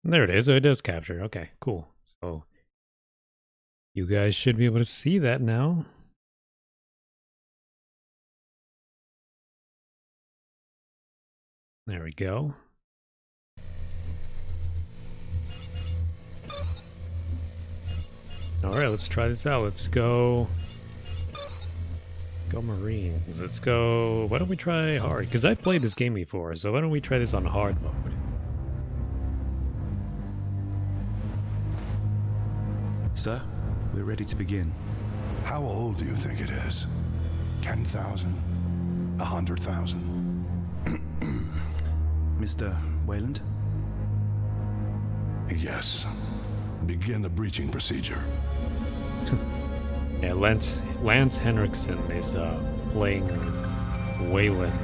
There it is. So it does capture. Okay, cool. So you guys should be able to see that now. There we go. Alright, let's try this out. Let's go Marines. Let's go... Why don't we try hard? Because I've played this game before, so why don't we try this on hard mode? Sir, we're ready to begin. How old do you think it is? 10,000? 100,000? Mr. Wayland? Yes. Begin the breaching procedure. Yeah, Lance Henriksen is playing Wayland.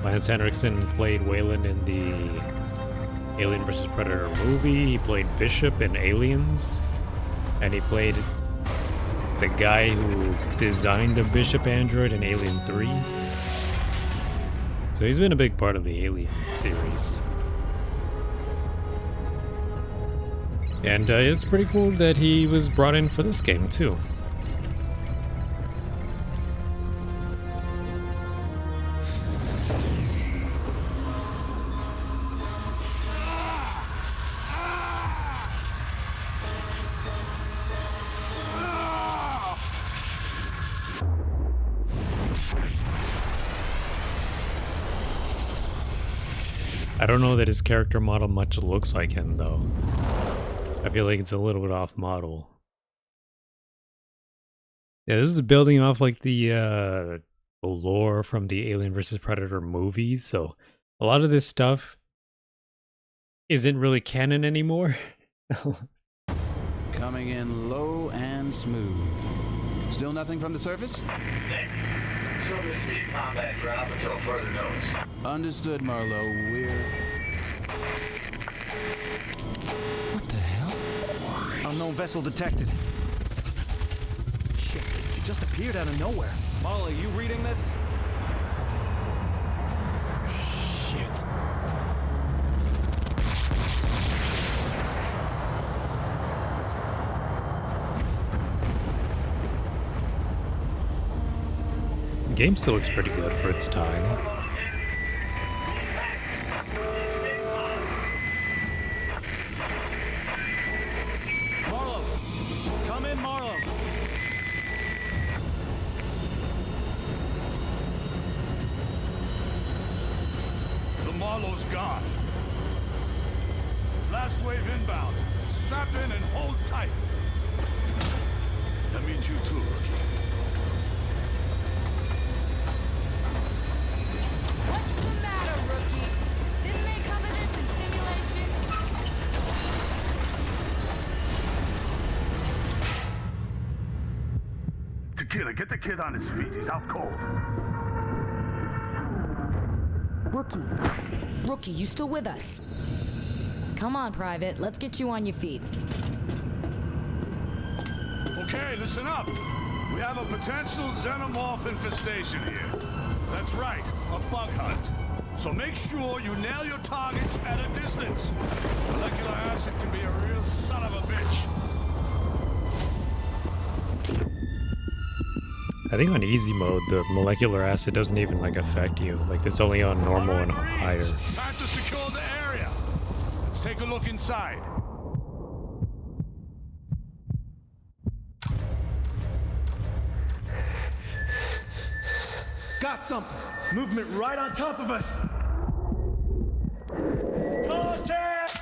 Lance Henriksen played Wayland in the Alien vs. Predator movie. He played Bishop in Aliens. And he played the guy who designed the Bishop android in Alien 3. So he's been a big part of the Alien series. And it's pretty cool that he was brought in for this game too. I don't know that his character model much looks like him though. I feel like it's a little bit off model. Yeah, this is building off like the lore from the Alien vs. Predator movies, so a lot of this stuff isn't really canon anymore. Coming in low and smooth. Still nothing from the surface? Surface speed combat ground until further notice. Understood, Marlowe. We're... What the hell? Unknown vessel detected. Shit, she just appeared out of nowhere. Marlowe, you reading this? Shit. The game still looks pretty good for its time. Marlowe! Come in, Marlowe! The Marlowe's gone. Last wave inbound. Strap in and hold tight. That means you too, Rookie. What's the matter, Rookie? Didn't they cover this in simulation? Tequila, get the kid on his feet. He's out cold. Rookie, you still with us? Come on, Private. Let's get you on your feet. Okay, listen up. We have a potential xenomorph infestation here. That's right, a bug hunt. So make sure you nail your targets at a distance. Molecular acid can be a real son of a bitch. I think on easy mode, the molecular acid doesn't even like affect you. Like it's only on normal and higher. Time to secure the area. Let's take a look inside. Got something. Movement right on top of us. Contact!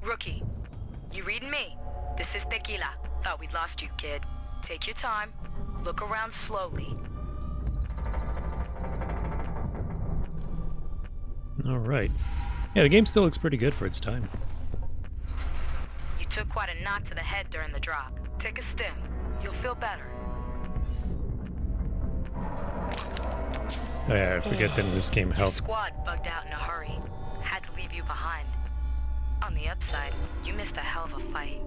Rookie, you reading me? This is Tequila. Thought we'd lost you, kid. Take your time. Look around slowly. Alright. Yeah, the game still looks pretty good for its time. You took quite a knock to the head during the drop. Take a stim. You'll feel better. Oh, yeah, I forget that in this game Your help. squad bugged out in a hurry. Had to leave you behind. On the upside, you missed a hell of a fight.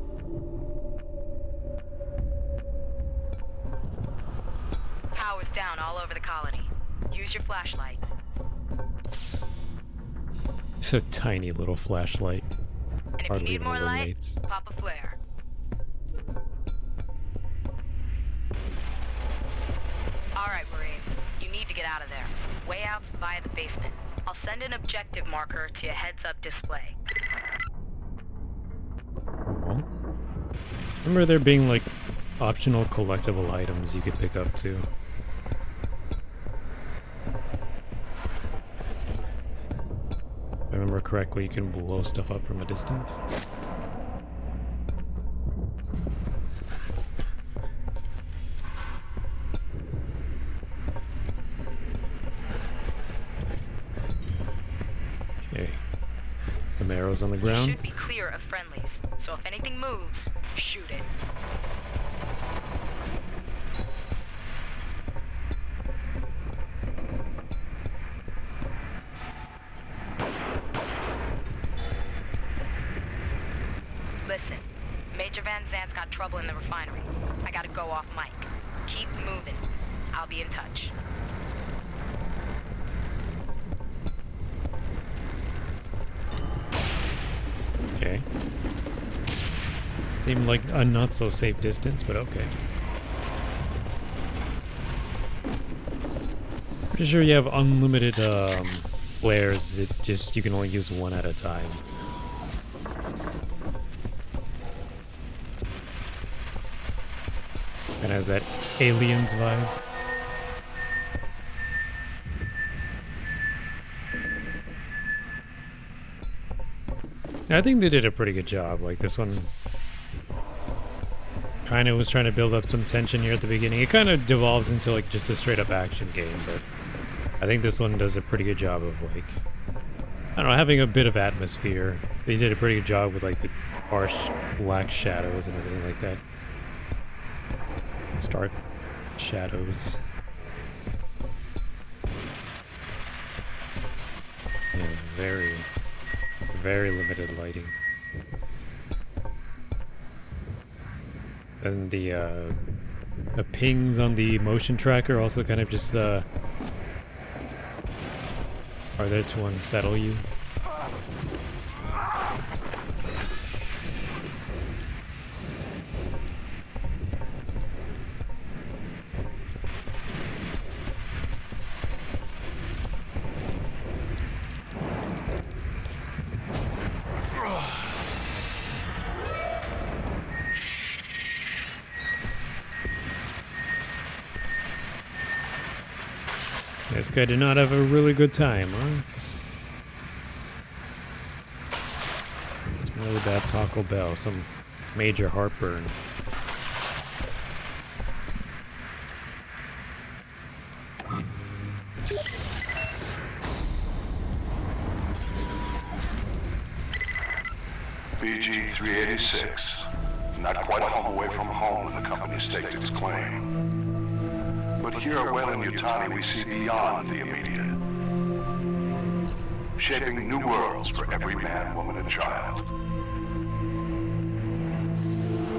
Power's down all over the colony. Use your flashlight. It's a tiny little flashlight. And if you Hardly need even more light, illuminates. pop a flare. Alright, Marine. You need to get out of there. Way out's via the basement. I'll send an objective marker to your heads-up display. Oh. Remember there being like optional collectible items you could pick up too. If I remember correctly, you can blow stuff up from a distance. Okay. Some arrows on the You ground. should be clear of friendlies, so if anything moves, shoot it. Listen, Major Van Zant's got trouble in the refinery. I gotta go off mic. Keep moving. I'll be in touch. Okay. Seemed like a not so safe distance, but okay. Pretty sure you have unlimited flares. It just you can only use one at a time. And has that Aliens vibe. I think they did a pretty good job. Like this one kind of was trying to build up some tension here at the beginning. It kind of devolves into like just a straight up action game, but I think this one does a pretty good job of like, I don't know, having a bit of atmosphere. They did a pretty good job with like the harsh black shadows and everything like that. Stark shadows. Yeah, very limited lighting. And the pings on the motion tracker also kind of just are there to unsettle you. This guy did not have a really good time, huh? It's really bad Taco Bell, some major heartburn. BG-386. Not quite a home away from home when the company staked its claim. But here at Weyland-Yutani, we see beyond the immediate. Shaping new worlds for every man, woman, and child.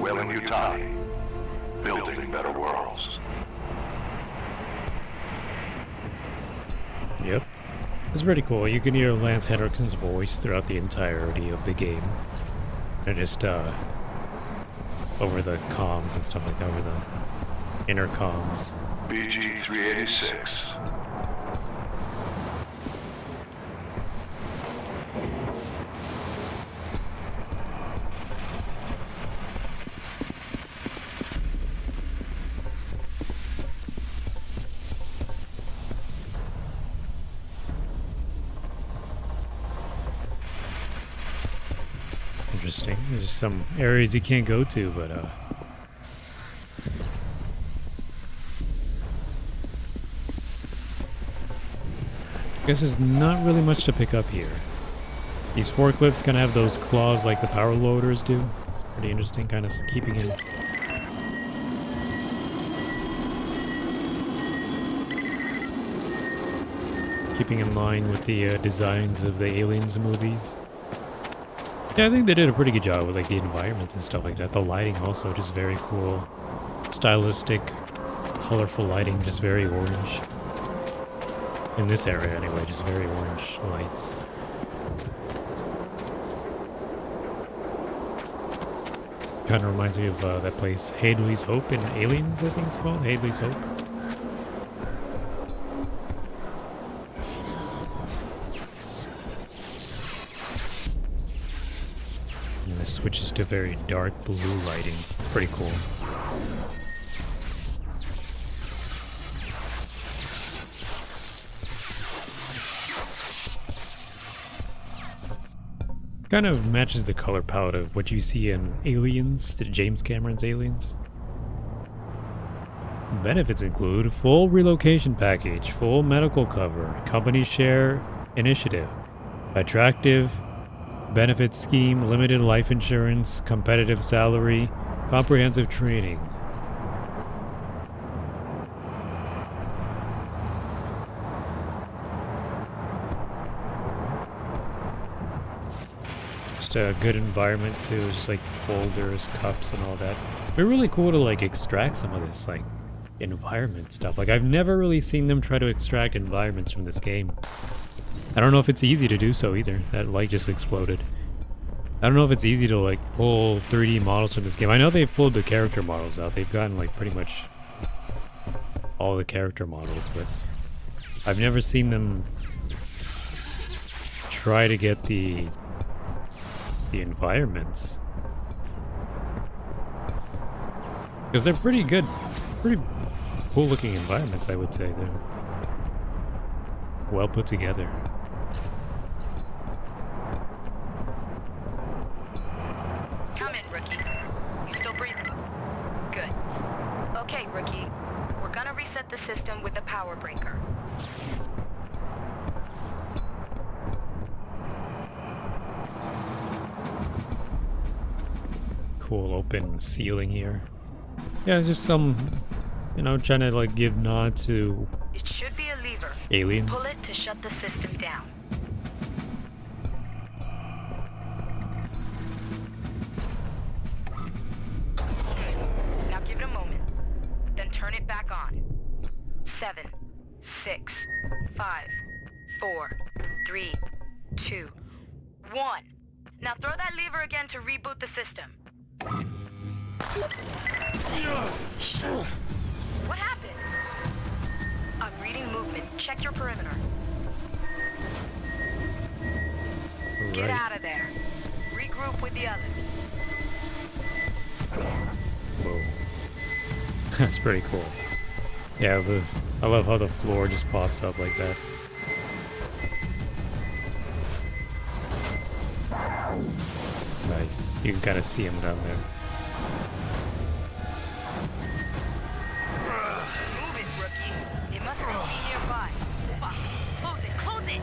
Weyland-Yutani, building better worlds. Yep. It's pretty cool. You can hear Lance Henriksen's voice throughout the entirety of the game. And just, over the comms and stuff like that, over the intercoms. BG-386. Interesting. There's some areas you can't go to, but, I guess there's not really much to pick up here. These forklifts kind of have those claws like the power loaders do. pretty interesting, kind of keeping in. Keeping in line with the designs of the Aliens movies. Yeah, I think they did a pretty good job with like the environments and stuff like that. The lighting also just very cool. Stylistic, colorful lighting, just very orange. In this area anyway, just very orange lights. Kind of reminds me of that place, Hadley's Hope in Aliens, I think it's called. Hadley's Hope. And this switches to very dark blue lighting. Pretty cool. Kind of matches the color palette of what you see in Aliens, the James Cameron's Aliens. Benefits include full relocation package, full medical cover, company share initiative, attractive benefit scheme, limited life insurance, competitive salary, comprehensive training. A good environment too, just like folders, cups, and all that. It'd be really cool to like extract some of this like environment stuff. Like I've never really seen them try to extract environments from this game. I don't know if it's easy to do so either. That light just exploded. I don't know if it's easy to like pull 3D models from this game. I know they've pulled the character models out. They've gotten like pretty much all the character models, but I've never seen them try to get the environments, because they're pretty good, pretty cool looking environments. I would say they're well put together. Come in, rookie. You still breathing? Good. Okay, rookie. We're gonna reset the system with the power breaker. Cool open ceiling here. Yeah, just some, you know, trying to like give nod to It should be a lever. Aliens. Pull it to shut the system down. Now give it a moment. Then turn it back on. 7, 6, 5, 4, 3, 2, 1. Now throw that lever again to reboot the system. What happened? I'm reading movement. Check your perimeter. Get out of there. Regroup with the others. Whoa. That's pretty cool. Yeah, I love how the floor just pops up like that. Nice. You can kind of see him down there. Move it, rookie. It must still be nearby. Fuck. Close it, close it!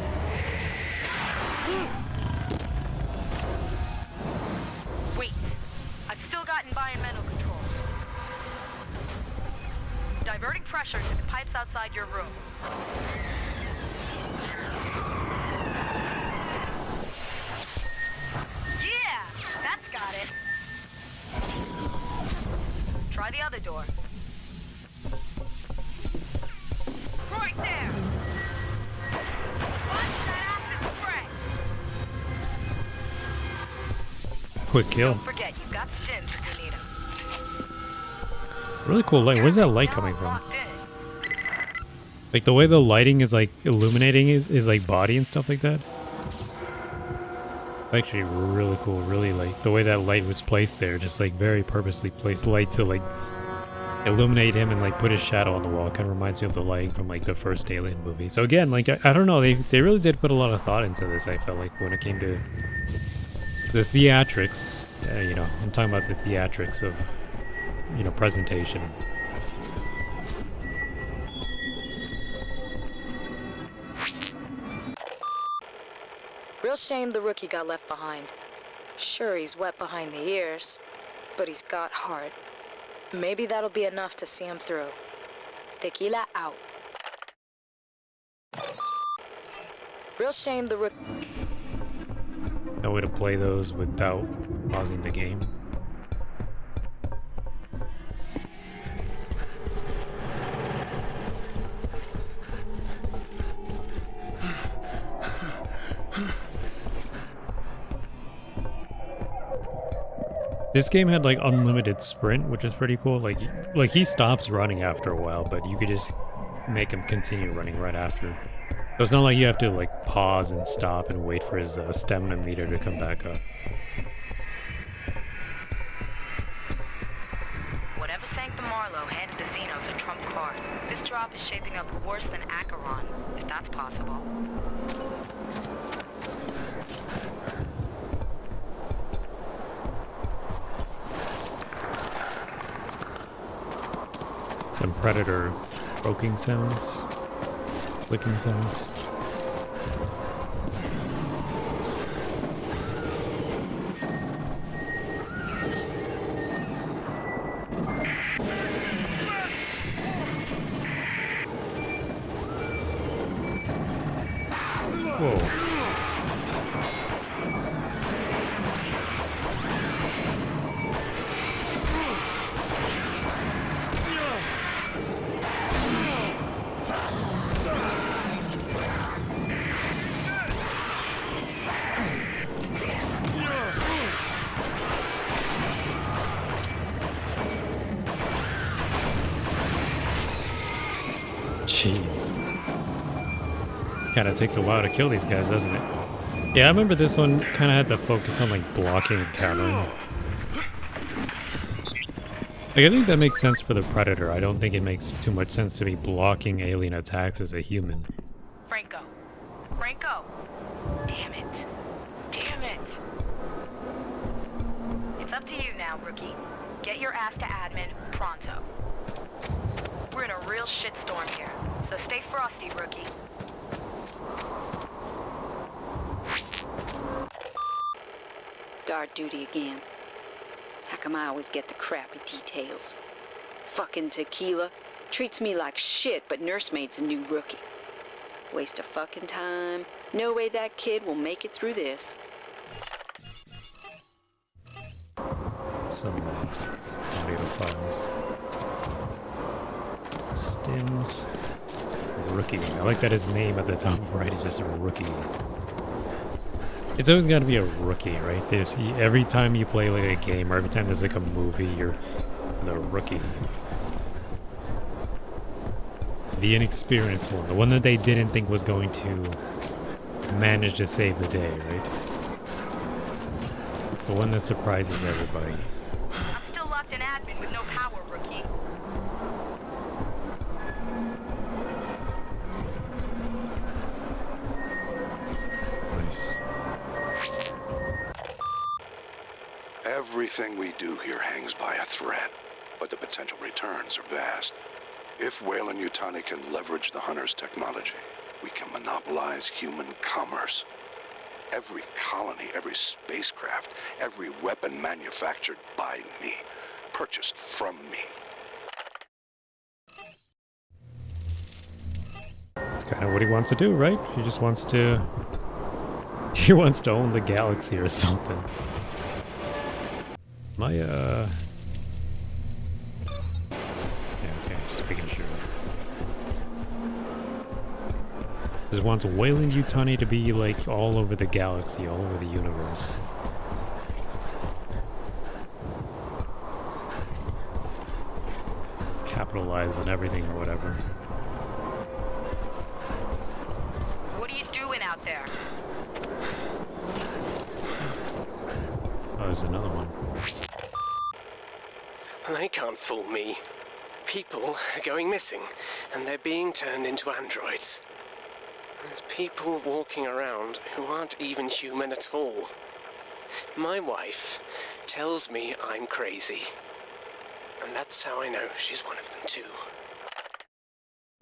Wait. I've still got environmental controls. Diverting pressure to the pipes outside your room. Yeah! That's got it. Try the other door. Right there! Watch that acid spray! Quick kill. Don't forget, you've got stims if you need them. Really cool light. Where's that light coming from? Locked in. Like the way the lighting is like illuminating is like body and stuff like that. Actually really cool, really like the way that light was placed there, just like very purposely placed light to like illuminate him and like put his shadow on the wall. Kind of reminds me of the lighting from like the first Alien movie. So again, like I don't know, they really did put a lot of thought into this. I felt like when it came to the theatrics, you know, I'm talking about the theatrics of, you know, presentation. Real shame the rookie got left behind. Sure, he's wet behind the ears, but he's got heart. Maybe that'll be enough to see him through. Tequila out. Real shame the No way to play those without pausing the game. This game had like unlimited sprint, which is pretty cool. Like he stops running after a while, but you could just make him continue running right after. So it's not like you have to like pause and stop and wait for his stamina meter to come back up. Whatever sank the Marlowe handed the Xenos a trump card. This drop is shaping up worse than Acheron, if that's possible. Some Predator croaking sounds, clicking sounds. Whoa. Jeez. Kinda takes a while to kill these guys, doesn't it? Yeah, I remember this one kinda had the focus on like blocking and countering. Like, I think that makes sense for the Predator. I don't think it makes too much sense to be blocking alien attacks as a human. Franco. Franco! Damn it. Damn it. It's up to you now, rookie. Get your ass to admin pronto. We're in a real shitstorm here, so stay frosty, rookie. Guard duty again. How come I always get the crappy details? Fucking Tequila treats me like shit, but nursemaid's a new rookie. Waste of fucking time. No way that kid will make it through this. Some audio files. Stims. Rookie. I like that his name at the top right is just a rookie. It's always got to be a rookie, right? Every time you play like a game or every time there's like a movie, you're the rookie. The inexperienced one. The one that they didn't think was going to manage to save the day, right? The one that surprises everybody. I'm still locked in admin with no power, rookie. Nice. Everything we do here hangs by a thread, but the potential returns are vast. If Weyland-Yutani can leverage the Hunter's technology, we can monopolize human commerce. Every colony, every spacecraft, every weapon manufactured by me, purchased from me. That's kind of what he wants to do, right? He just wants to... He wants to own the galaxy or something. Yeah, okay, just making sure. Just wants Weyland-Yutani to be, like, all over the galaxy, all over the universe. Capitalize on everything or whatever. What are you doing out there? Oh, there's another one. They can't fool me. People are going missing, and they're being turned into androids. There's people walking around who aren't even human at all. My wife tells me I'm crazy. And that's how I know she's one of them too.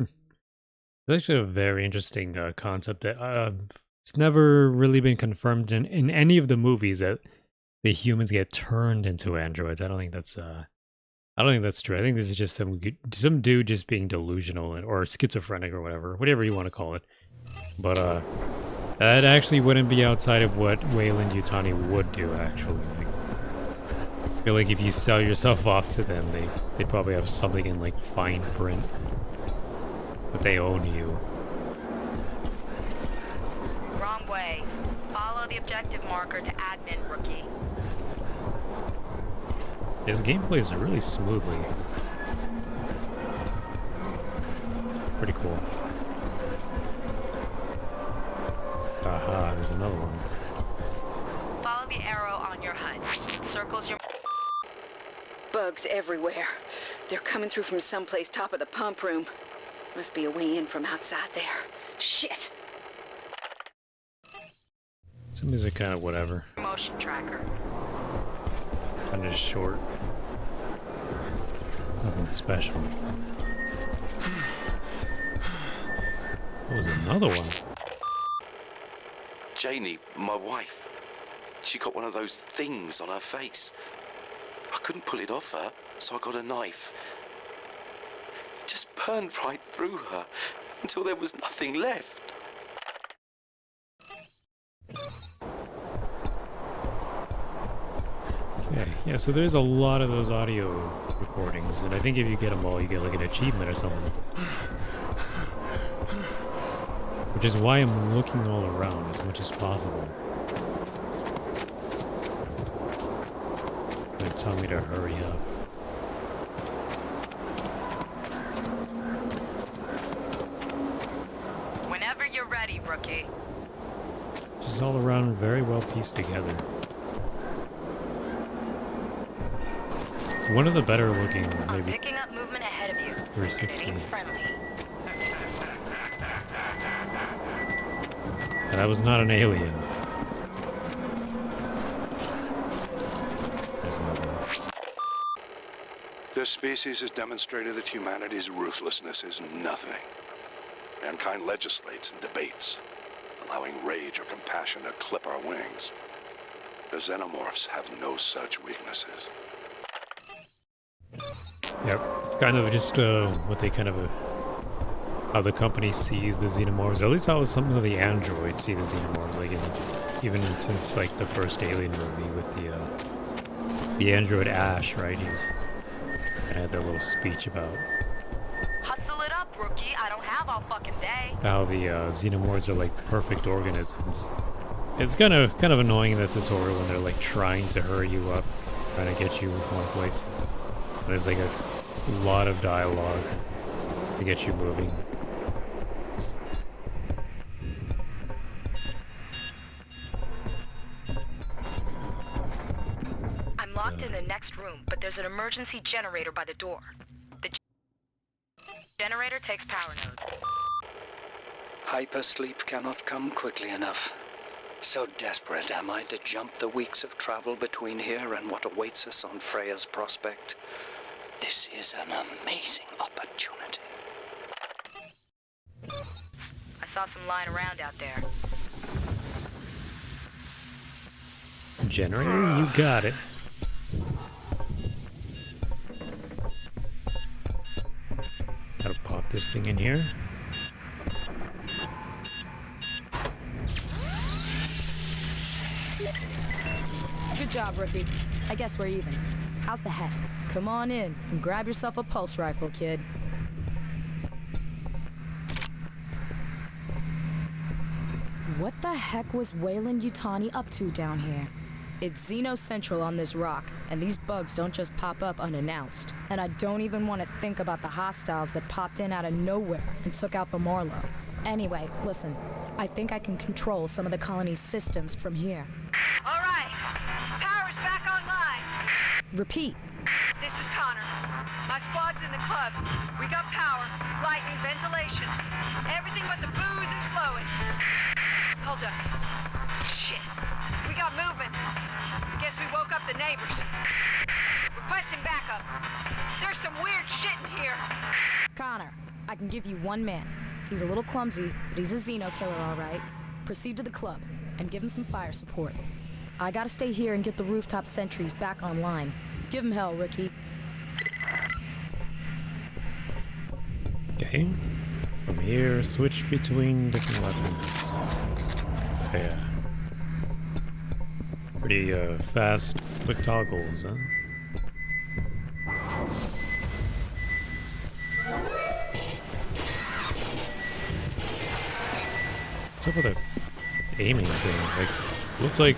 It's actually a very interesting concept that it's never really been confirmed in any of the movies that the humans get turned into androids. I don't think that's true. I think this is just some dude just being delusional or schizophrenic or whatever you want to call it. But that actually wouldn't be outside of what Weyland-Yutani would do. Actually, like, I feel like if you sell yourself off to them, they probably have something in like fine print that they own you. Wrong way. Follow the objective marker to admin, rookie. His game plays really smoothly. Pretty cool. Aha, there's another one. Follow the arrow on your HUD. Circles your... Bugs everywhere. They're coming through from someplace top of the pump room. Must be a way in from outside there. Shit! Some of these are kind of whatever. Motion tracker. Kind of short. Nothing special. What was another one? Janie, my wife, she got one of those things on her face. I couldn't pull it off her, so I got a knife. It just burned right through her until there was nothing left. Okay, yeah, so there's a lot of those audio recordings, and I think if you get them all, you get like an achievement or something. Which is why I'm looking all around as much as possible. They're telling me to hurry up. Whenever you're ready, rookie. Which is all around very well pieced together. One of the better looking, I'm maybe picking up movement ahead of you. 360. It ain't friendly. And that was not an alien. There's another one. This species has demonstrated that humanity's ruthlessness is nothing. Mankind legislates and debates, allowing rage or compassion to clip our wings. The xenomorphs have no such weaknesses. Yep, kind of just what they kind of how the company sees the xenomorphs, or at least how some of the androids see the xenomorphs. Like even since like the first Alien movie with the android Ash, right? He had their little speech about Hustle it up, rookie. I don't have all fucking day. how the xenomorphs are like perfect organisms. It's kind of annoying in the tutorial when they're like trying to hurry you up, trying to get you one place. There's like a lot of dialogue to get you moving. I'm locked in the next room, but there's an emergency generator by the door. The generator takes power nodes. Hypersleep cannot come quickly enough. So desperate am I to jump the weeks of travel between here and what awaits us on Freya's Prospect. This is an amazing opportunity. I saw some lying around out there. Generator, you got it. Gotta pop this thing in here. Good job, rookie. I guess we're even. How's the head? Come on in and grab yourself a pulse rifle, kid. What the heck was Weyland-Yutani up to down here? It's Xeno Central on this rock, and these bugs don't just pop up unannounced. And I don't even want to think about the hostiles that popped in out of nowhere and took out the Marlow. Anyway, listen, I think I can control some of the colony's systems from here. All right, power's back online. Repeat. This is Connor. My squad's in the club. We got power, lightning, ventilation. Everything but the booze is flowing. Hold up. Shit. We got movement. Guess we woke up the neighbors. Requesting backup. There's some weird shit in here. Connor, I can give you one man. He's a little clumsy, but he's a Xeno killer, all right. Proceed to the club and give him some fire support. I gotta stay here and get the rooftop sentries back online. Give 'em hell, Rookie. Okay. From here, switch between different weapons. Yeah. Pretty fast, quick toggles, huh? What's up with the aiming thing? Like, looks like...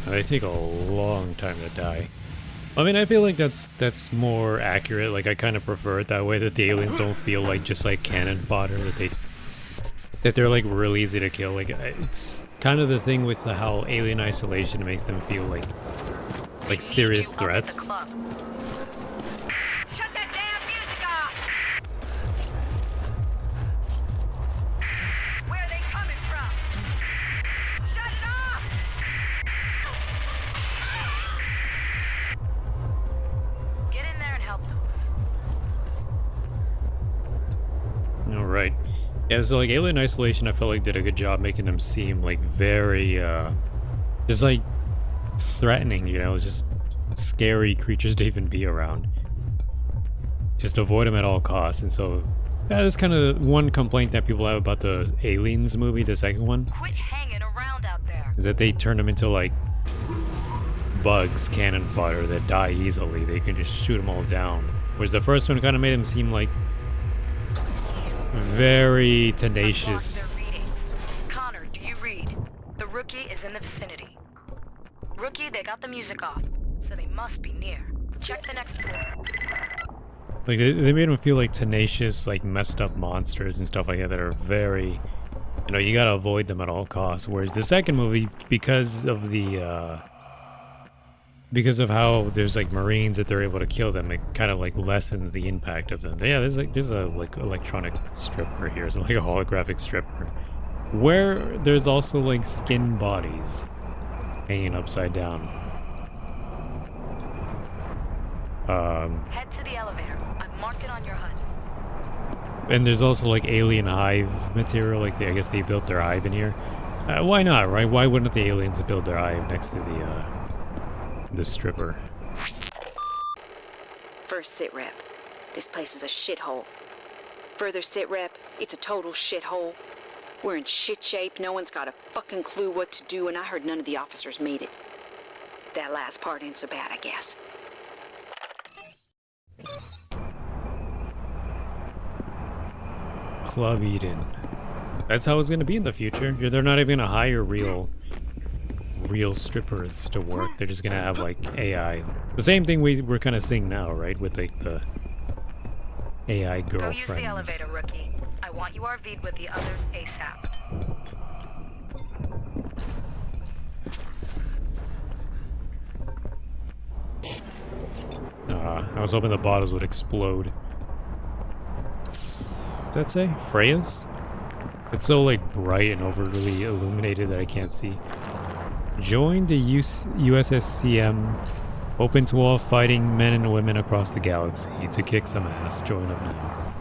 They take a long time to die. I mean, I feel like that's more accurate. Like, I kind of prefer it that way, that the aliens don't feel like just like cannon fodder, that they're like really easy to kill. Like, it's kind of the thing with how Alien Isolation makes them feel like serious threats. Alright. Yeah, so like Alien Isolation I felt like did a good job making them seem like very just like threatening, you know, just scary creatures to even be around. Just avoid them at all costs. And so yeah, that's kind of one complaint that people have about the Aliens movie, the second one. Quit hanging around out there. Is that they turn them into like bugs, cannon fodder that die easily. They can just shoot them all down. Whereas the first one kind of made them seem like very tenacious. Connor, do you read? The Rookie is in the vicinity. Rookie, they got the music off, so they must be near. Check the next floor. Like they made them feel like tenacious, like messed up monsters and stuff like that that are very, you know, you gotta avoid them at all costs. Whereas the second movie, because of the because of how there's like Marines that they're able to kill them, it kind of like lessens the impact of them. Yeah, there's a like electronic stripper here, so like a holographic stripper, where there's also like skin bodies hanging upside down. Head to the elevator. I've marked it on your HUD. And there's also like alien hive material. Like I guess they built their hive in here. Why not, right? Why wouldn't the aliens build their hive next to the stripper? First sit rep. This place is a shithole. Further sit rep. It's a total shithole. We're in shit shape. No one's got a fucking clue what to do, and I heard none of the officers made it. That last part ain't so bad, I guess. Club Eden. That's how it's gonna be in the future. They're not even gonna hire real strippers to work. They're just gonna have like AI. The same thing we're kind of seeing now, right? With like the AI girlfriends. Go use the elevator, Rookie. I want you RV'd with the others ASAP. I was hoping the bottles would explode. Does that say Freya's? It's so like bright and overly illuminated that I can't see. Join the USSCM, open to all fighting men and women across the galaxy. To kick some ass, join up now.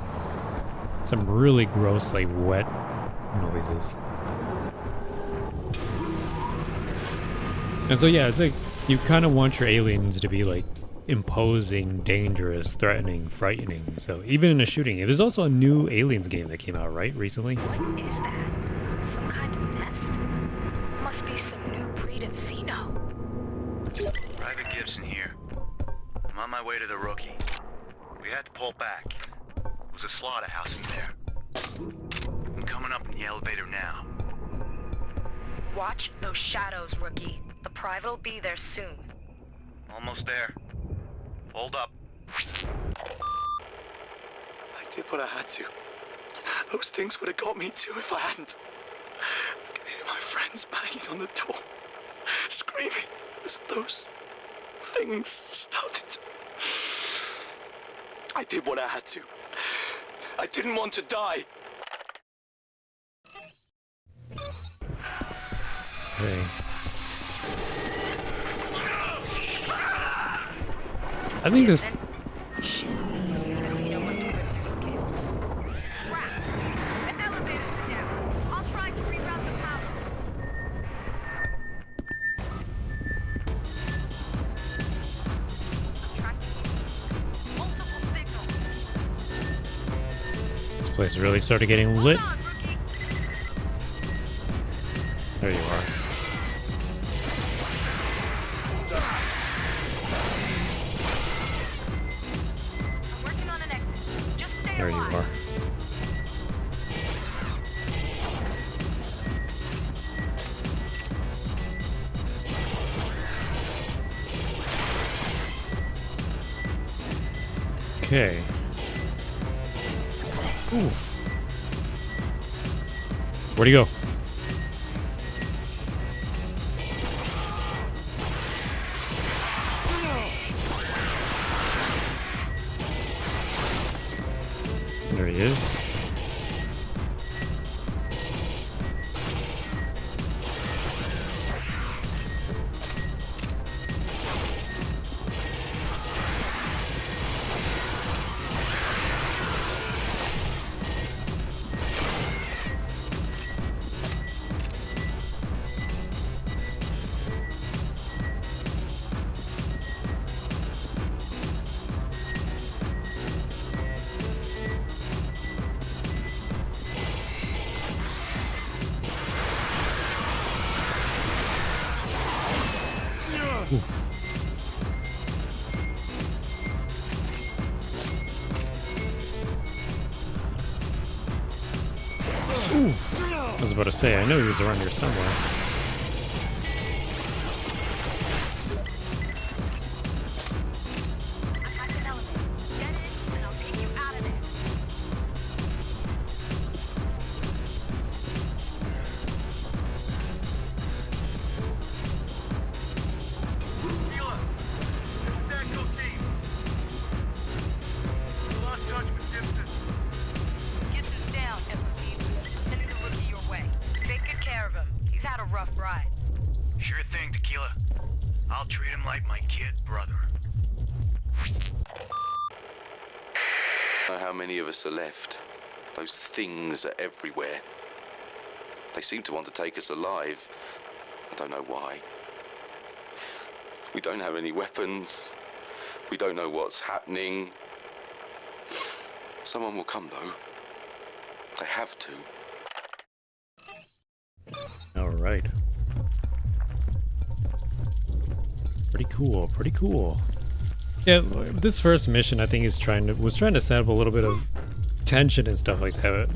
Some really gross, like wet noises. And so yeah, it's like you kind of want your aliens to be like imposing, dangerous, threatening, frightening. So even in a shooting game, there's also a new Aliens game that came out, right, recently? What is that? Some kind of nest? Must be some new breed of Xeno. Private Gibson here. I'm on my way to the Rookie. We had to pull back. There was a slaughterhouse in there. I'm coming up in the elevator now. Watch those shadows, Rookie. The private will be there soon. Almost there. Hold up. I did what I had to. Those things would have got me too if I hadn't. I could hear my friends banging on the door, screaming as those things started to... I did what I had to. I didn't want to die. Okay. I think this. Shit. The casino must have ripped through some cables. Crap! The elevators are down. I'll try to reroute the power. I'm tracking multiple signals. This place really started getting lit. There you are. I'm working on an exit. Just stay There you alive. are. Okay. Ooh. Where'd he go? There he is. I was about to say, I know he was around here somewhere. Attack an elevator. Get in, and I'll take you out of there. Sheila, this is Echo Team. We lost touch with Gibson. Gibson's down, Echo Team. Sending the rookie your way. Take good care of him. He's had a rough ride. Sure thing, Tequila. I'll treat him like my kid brother. Know how many of us are left? Those things are everywhere. They seem to want to take us alive. I don't know why. We don't have any weapons. We don't know what's happening. Someone will come, though. They have to. All right. Pretty cool. Pretty cool. Yeah, this first mission I think was trying to set up a little bit of tension and stuff like that,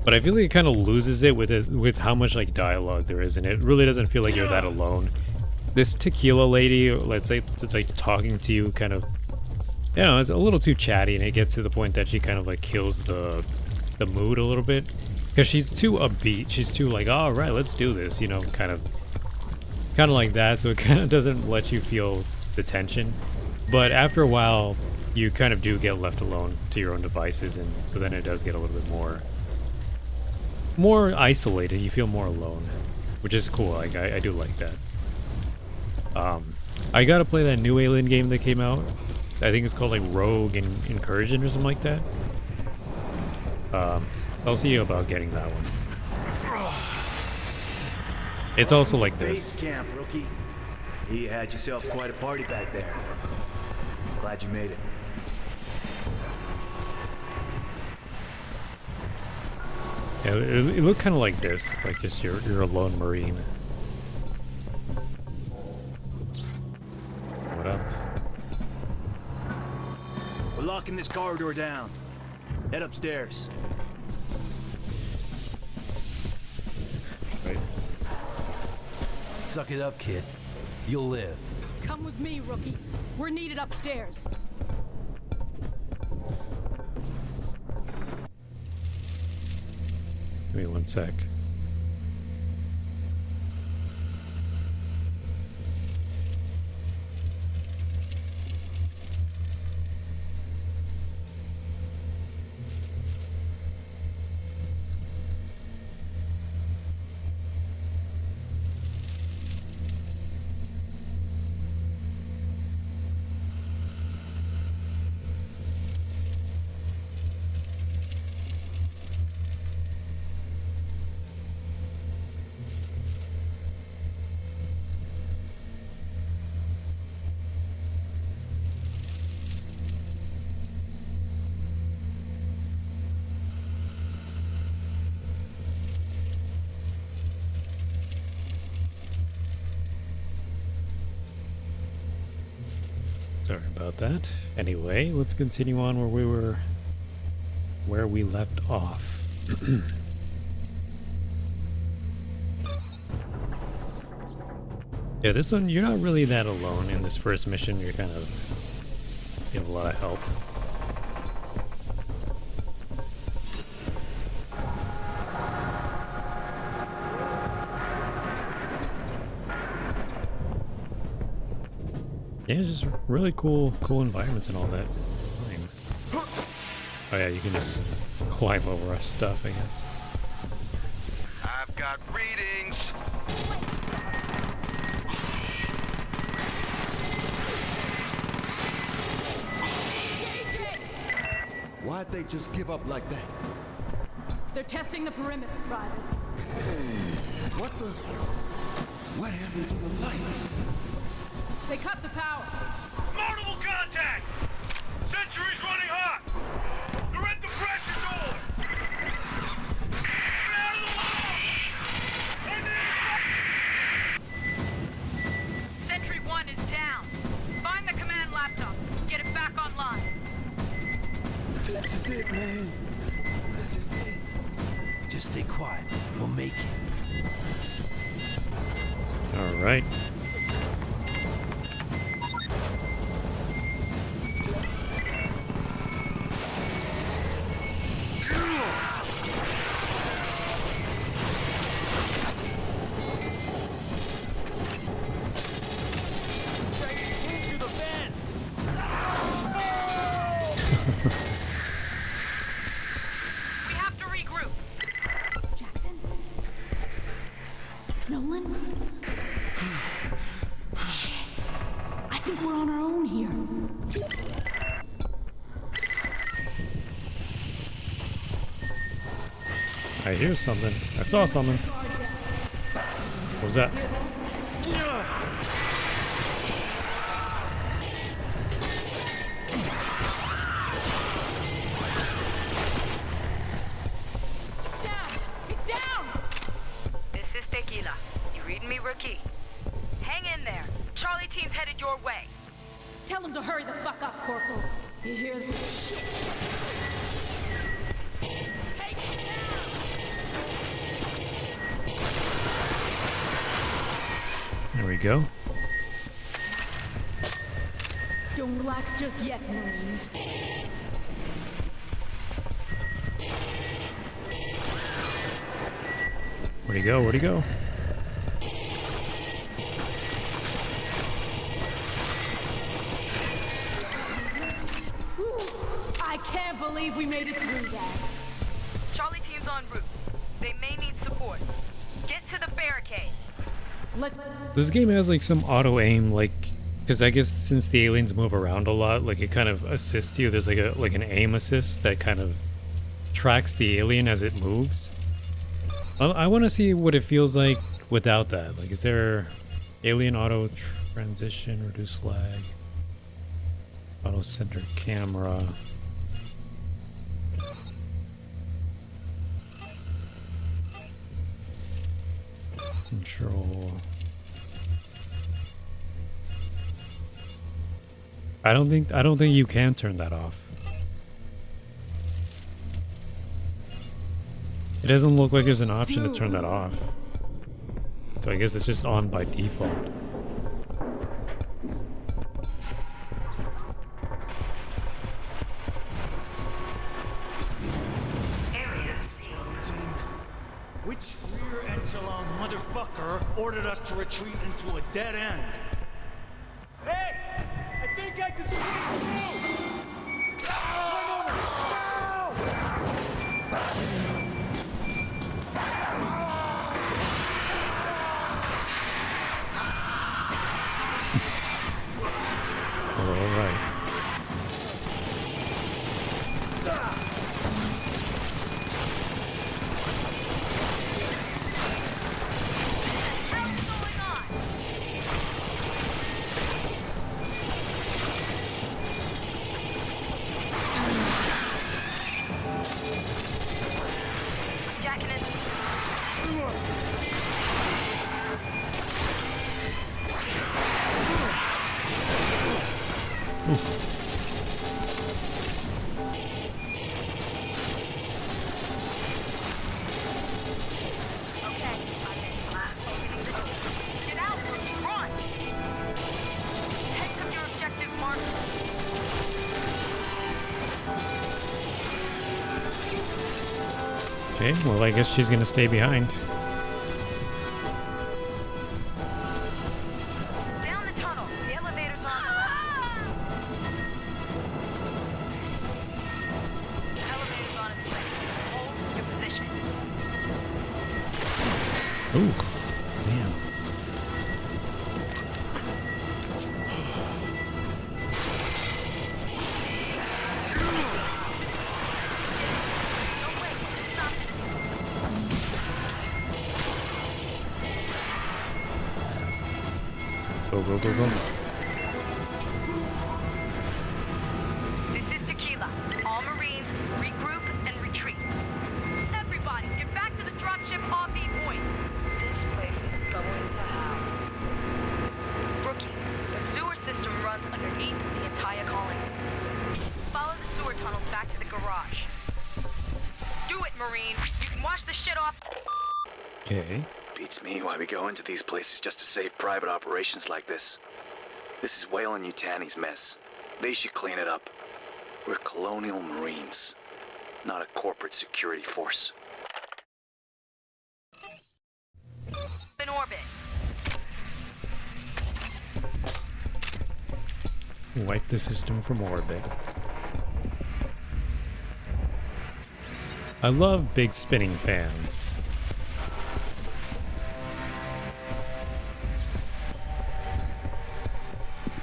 but I feel like it kind of loses it with how much like dialogue there is, and it really doesn't feel like you're that alone. This tequila lady, let's say, it's like talking to you, kind of, you know, it's a little too chatty, and it gets to the point that she kind of like kills the mood a little bit, because she's too upbeat. She's too like, all right, let's do this, you know, kind of like that. So it kind of doesn't let you feel the tension. But after a while, you kind of do get left alone to your own devices, and so then it does get a little bit more isolated. You feel more alone, which is cool. Like I do like that. I gotta play that new Alien game that came out. I think it's called like Rogue and Incursion or something like that. I'll see you about getting that one. It's also like Base this. camp, rookie. You had yourself quite a party back there. Glad you made it. Yeah, it looked kind of like this, like just you're a lone marine. What up? We're locking this corridor down. Head upstairs. Right. Suck it up, kid. You'll live. Come with me, rookie. We're needed upstairs. Give me one sec. Sorry about that. Anyway, let's continue on where we left off. Yeah, this one, you're not really that alone in this first mission. You're kind of, you have a lot of help. Yeah, just really cool environments and all that. Oh yeah, you can just climb over stuff, I guess. I've got readings. Why'd they just give up like that? They're testing the perimeter, Private. What the? What happened to the lights? They cut the power. Multiple contacts! Sentry's running hot! They're at the pressure door! Get out of the wall! Sentry 1 is down. Find the command laptop. Get it back online. This is it, man. This is it. Just stay quiet. We'll make it. All right. We have to regroup. Jackson? Nolan? Shit. I think we're on our own here. I hear something. I saw something. What was that? It's down! This is Tequila. You reading me, rookie? Hang in there. Charlie team's headed your way. Tell them to hurry the fuck up, Corporal. You hear this shit? Take it down! There we go. Don't relax just yet, Marines. Where'd he go? Where'd he go? I can't believe we made it through that. Charlie team's en route. They may need support. Get to the barricade. This game has like some auto aim, like, because I guess since the aliens move around a lot, like it kind of assists you. There's like an aim assist that kind of tracks the alien as it moves. I want to see what it feels like without that. Like, is there alien auto transition, reduce lag, auto center camera? Control. I don't think you can turn that off. It doesn't look like there's an option to turn that off. So I guess it's just on by default. Area sealed. Which rear echelon motherfucker ordered us to retreat into a dead end? Hey! I think I can squeeze through! Run over! All right. Okay, well, I guess she's gonna stay behind. Down the tunnel. The elevator's on. The elevator's on its way. Hold your position. Ooh, man. Go, go, go, go. This is Tequila. All Marines, regroup and retreat. Everybody, get back to the dropship RV point. This place is going to hell. Rookie, the sewer system runs underneath the entire colony. Follow the sewer tunnels back to the garage. Do it, Marine. You can wash the shit off. Okay. Beats me why we go into these places just to save private operations like this. This is Weyland-Yutani's mess. They should clean it up. We're colonial Marines, not a corporate security force. In orbit. Wipe the system from orbit. I love big spinning fans.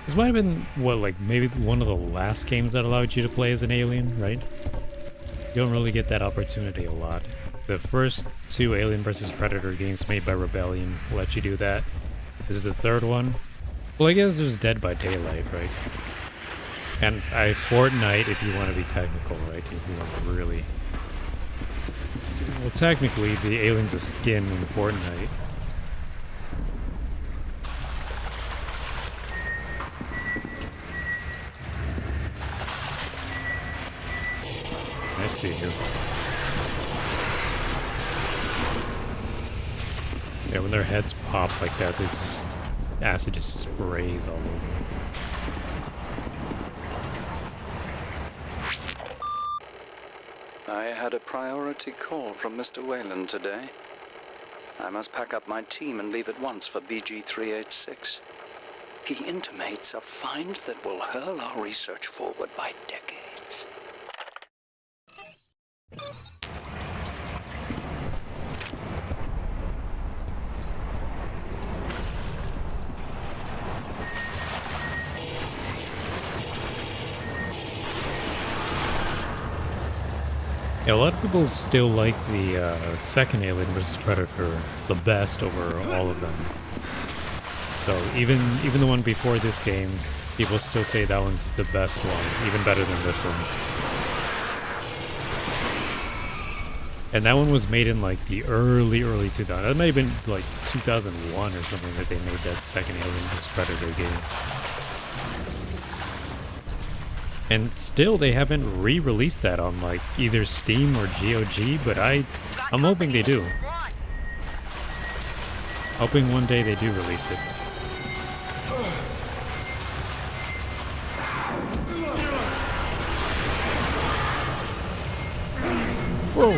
This might have been, what, like, maybe one of the last games that allowed you to play as an alien, right? You don't really get that opportunity a lot. The first two Alien vs. Predator games made by Rebellion let you do that. This is the third one. Well, I guess there's Dead by Daylight, right? And Fortnite, if you want to be technical, right? If you want to really... Well, technically, the alien's a skin in Fortnite. I see you. Yeah, when their heads pop like that, they just... acid just sprays all over. I had a priority call from Mr. Weyland today. I must pack up my team and leave at once for BG-386. He intimates a find that will hurl our research forward by decades. Yeah, a lot of people still like the second Alien vs. Predator the best over all of them. So even the one before this game, people still say that one's the best one, even better than this one. And that one was made in like the early 2000s. That might have been like 2001 or something that they made that second Alien vs. Predator game. And still, they haven't re-released that on like either Steam or GOG, but I'm hoping they do. Hoping one day they do release it. Whoa!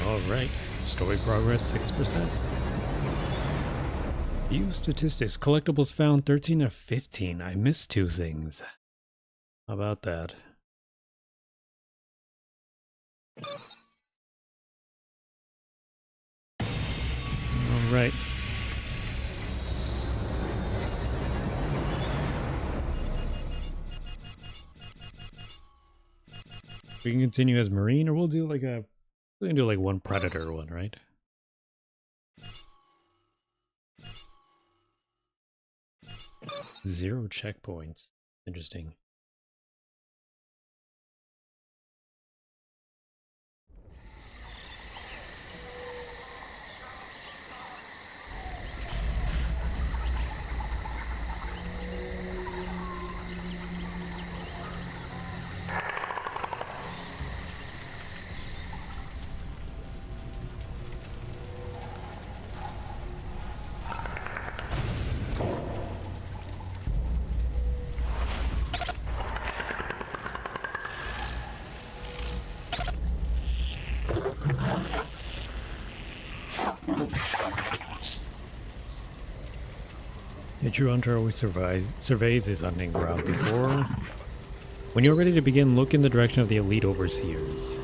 Alright, story progress 6%. View statistics, collectibles found 13 of 15. I missed 2 things. How about that? Alright. We can continue as Marine, or we'll do like a... We can do like one Predator one, right? Zero checkpoints. Interesting. A true hunter always surveys his hunting ground before. When you're ready to begin, look in the direction of the elite overseers.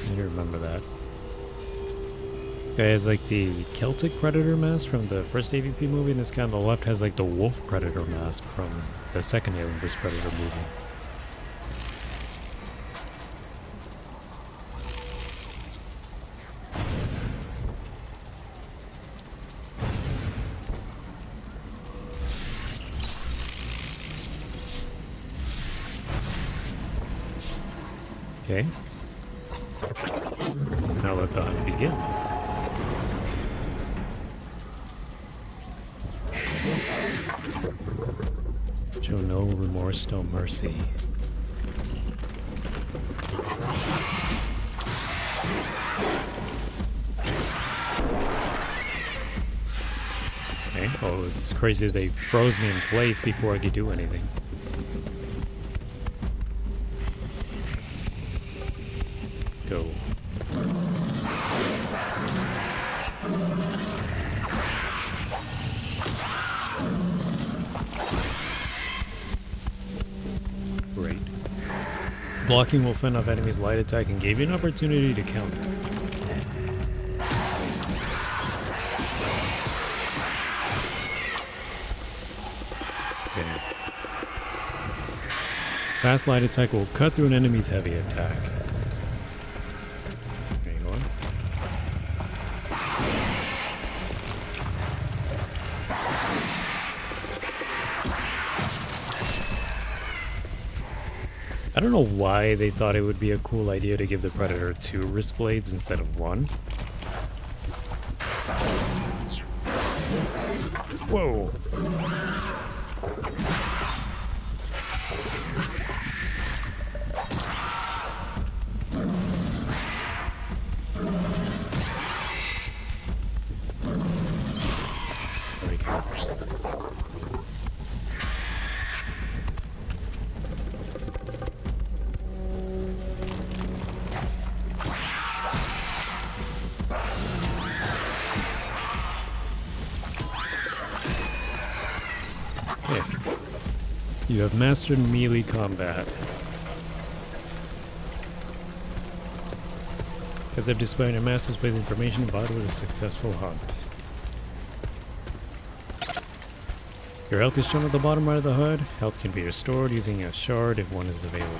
I need to remember that. Guy has like the Celtic Predator mask from the first AVP movie, and this guy on the left has like the Wolf Predator mask from the second Alien vs. Predator movie. Okay. Now let the hunt begin. Show no remorse, no mercy. Okay. Oh, it's crazy they froze me in place before I could do anything. Go. Great. Blocking will fend off enemies' light attack and gave you an opportunity to counter. Okay. Fast light attack will cut through an enemy's heavy attack. I don't know why they thought it would be a cool idea to give the Predator 2 wrist blades instead of 1. Whoa! There we go. You have mastered melee combat. As if displaying your master displays information vital to a successful hunt. Your health is shown at the bottom right of the HUD. Health can be restored using a shard if one is available.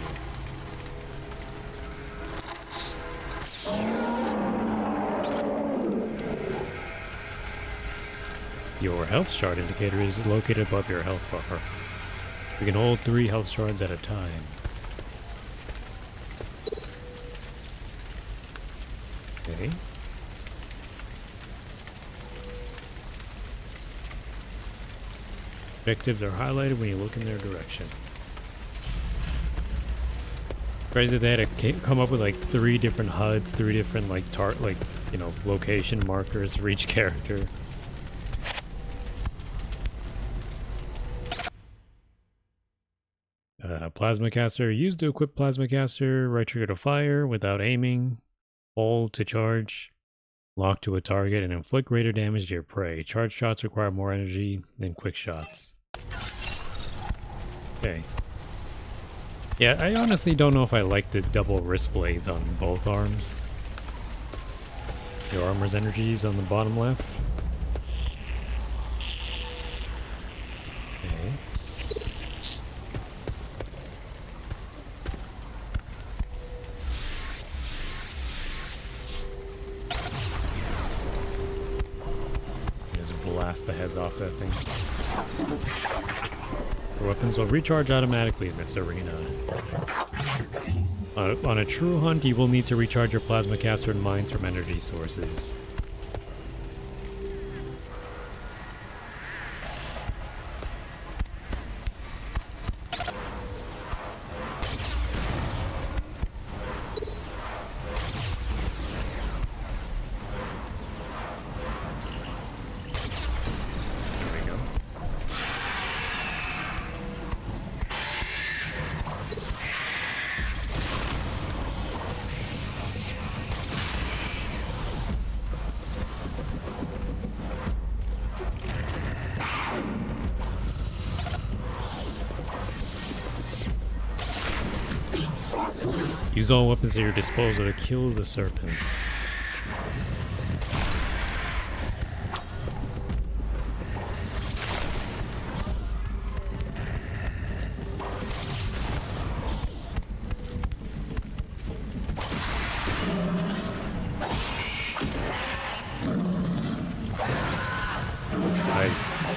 Your health shard indicator is located above your health bar. You can hold 3 health shards at a time. Okay. Objectives are highlighted when you look in their direction. Crazy they had to come up with like 3 different HUDs, 3 different like location markers for each character. Plasma caster. Use to equip plasma caster. Right trigger to fire without aiming. Hold to charge. Lock to a target and inflict greater damage to your prey. Charge shots require more energy than quick shots. Okay. Yeah, I honestly don't know if I like the double wrist blades on both arms. Your armor's energies on the bottom left. blast the heads off that thing. The weapons will recharge automatically in this arena. On a true hunt, you will need to recharge your plasma caster and mines from energy sources. Use all weapons at your disposal to kill the serpents. Nice.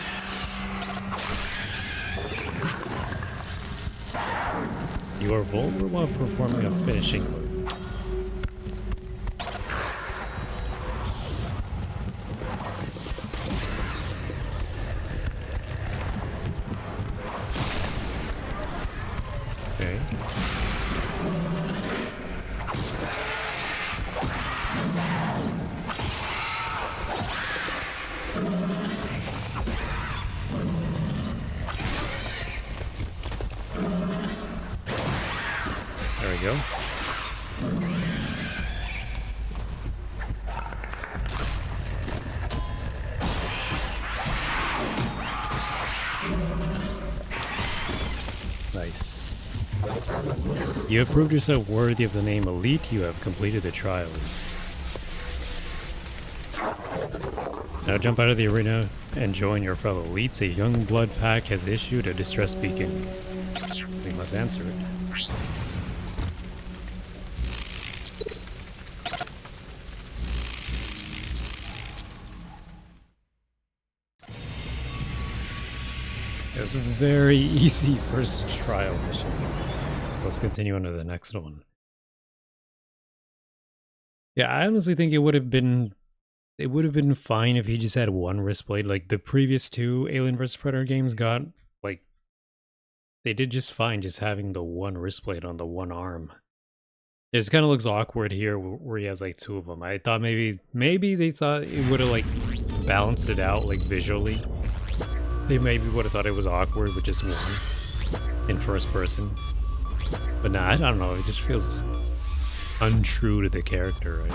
You are vulnerable while performing a finishing move. Okay. There we go. Nice. You have proved yourself worthy of the name Elite. You have completed the trials. Now jump out of the arena and join your fellow Elites. A young blood pack has issued a distress beacon. We must answer it. It was a very easy first trial mission. Let's continue on to the next one. Yeah, I honestly think it would have been fine if he just had one wrist blade. Like the previous two Alien vs Predator games got, like, they did just fine just having the one wrist blade on the one arm. It just kind of looks awkward here where he has like two of them. I thought maybe they thought it would have like balanced it out like visually. They maybe would have thought it was awkward with just one in first person. But nah, I don't know, it just feels untrue to the character, right?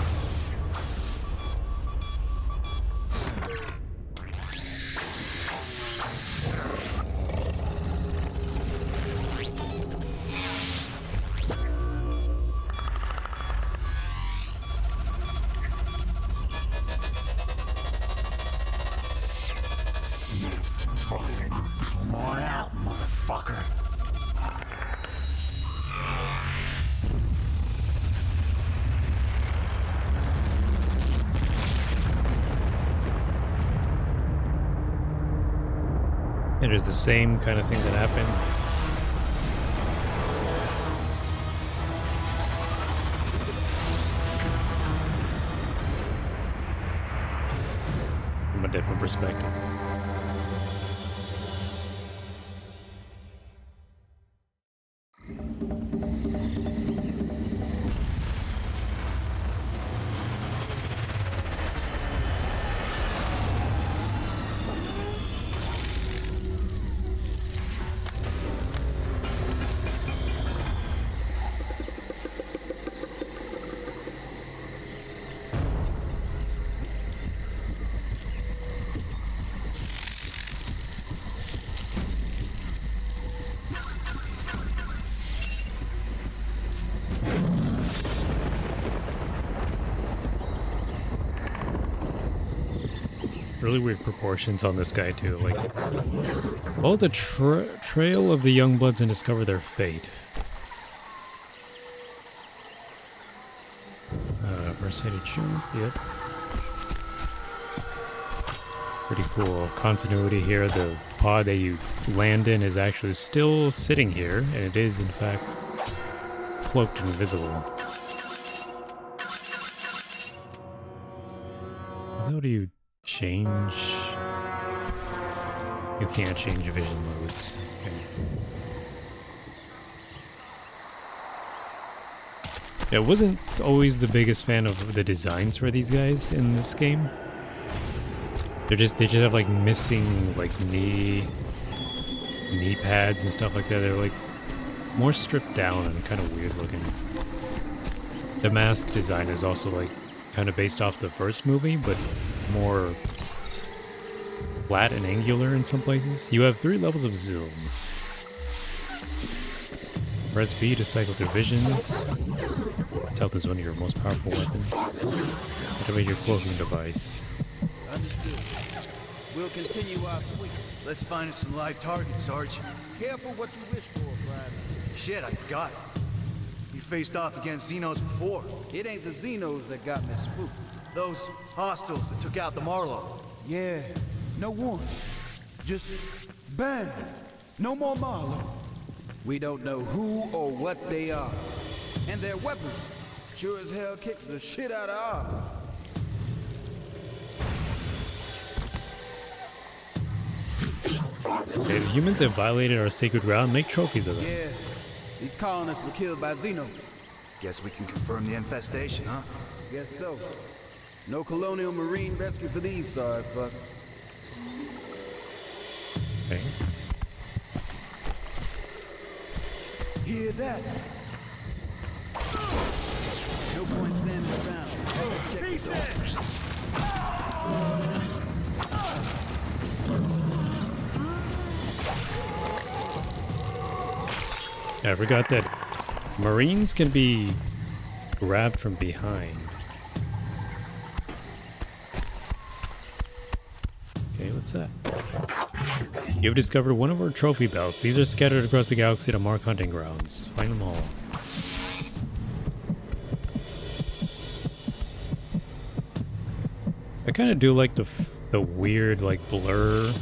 Come on out, motherfucker. It is the same kind of thing that happened. From a different perspective. Really weird proportions on this guy too. Like, follow the trail of the Youngbloods and discover their fate. Press A to jump. Yep. Pretty cool continuity here. The pod that you land in is actually still sitting here, and it is in fact cloaked and invisible. How do you change? You can't change vision modes. Okay. I wasn't always the biggest fan of the designs for these guys in this game. They just have like missing like knee pads and stuff like that. They're like more stripped down and kind of weird looking. The mask design is also like kind of based off the first movie, but more flat and angular in some places. You have 3 levels of zoom. Press B to cycle through visions. Stealth is one of your most powerful weapons. Activate your cloaking device. Understood. We'll continue our sweep. Let's find us some live targets, Sarge. Careful what you wish for, Private. Shit, I forgot. We faced off against Xenos before. It ain't the Xenos that got me spooked. Those hostiles that took out the Marlow. Yeah, no one. Just bang. No more Marlow. We don't know who or what they are. And their weapons sure as hell kick the shit out of ours. Okay, the humans have violated our sacred ground. Make trophies of them. Yeah, these colonists were killed by Xenos. Guess we can confirm the infestation, huh? Guess so. No colonial marine rescue for these sorry fucks. Okay. Hear that? No point standing around. Let's check it out. Yeah, I forgot that Marines can be grabbed from behind. Okay, what's that? You have discovered one of our trophy belts. These are scattered across the galaxy to mark hunting grounds. Find them all. I kind of do like the weird like blur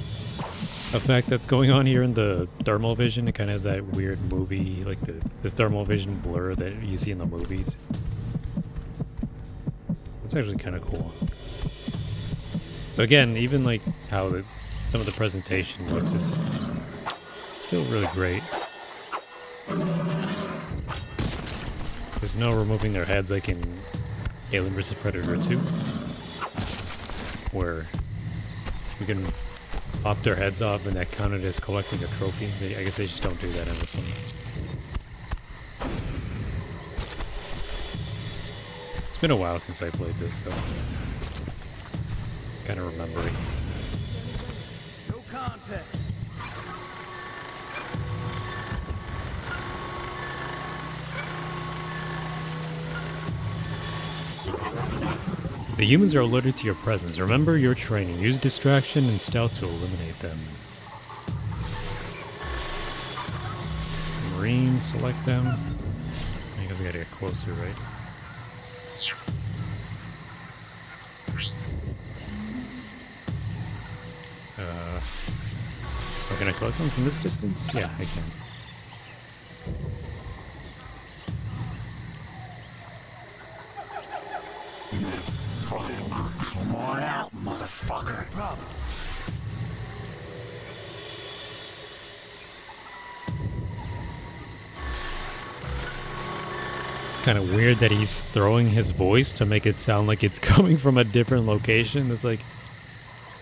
effect that's going on here in the thermal vision. It kind of has that weird movie, like the thermal vision blur that you see in the movies. It's actually kind of cool. So again, even like how some of the presentation looks is still really great. There's no removing their heads like in Alien vs. Predator 2, where you can pop their heads off and that counted as collecting a trophy. I guess they just don't do that in this one. It's been a while since I played this, so kind of remembering. No contact. The humans are alerted to your presence. Remember your training. Use distraction and stealth to eliminate them. Marines, select them. I guess I gotta get closer, right? Can I collect them from this distance? Yeah, I can. Come on out, motherfucker. Problem. It's kind of weird that he's throwing his voice to make it sound like it's coming from a different location. It's like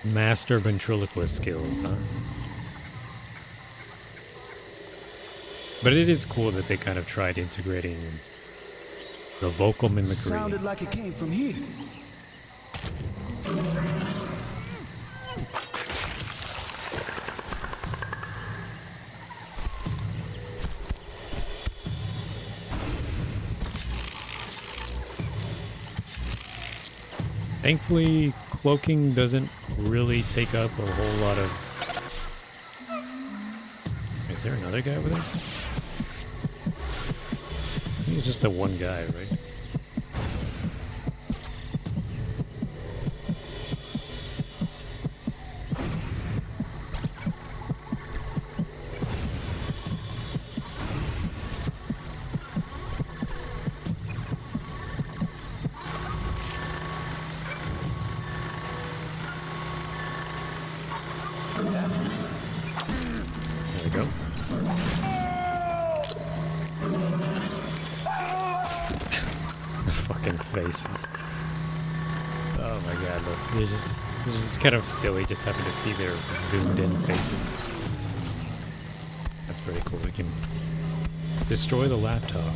master ventriloquist skills, huh? But it is cool that they kind of tried integrating the vocal mimicry. Sounded like it came from here. Thankfully, cloaking doesn't really take up a whole lot of... Is there another guy over there? I think it's just the one guy, right? faces. Oh my god, look. It's just kind of silly just having to see their zoomed in faces. That's pretty cool. We can destroy the laptop.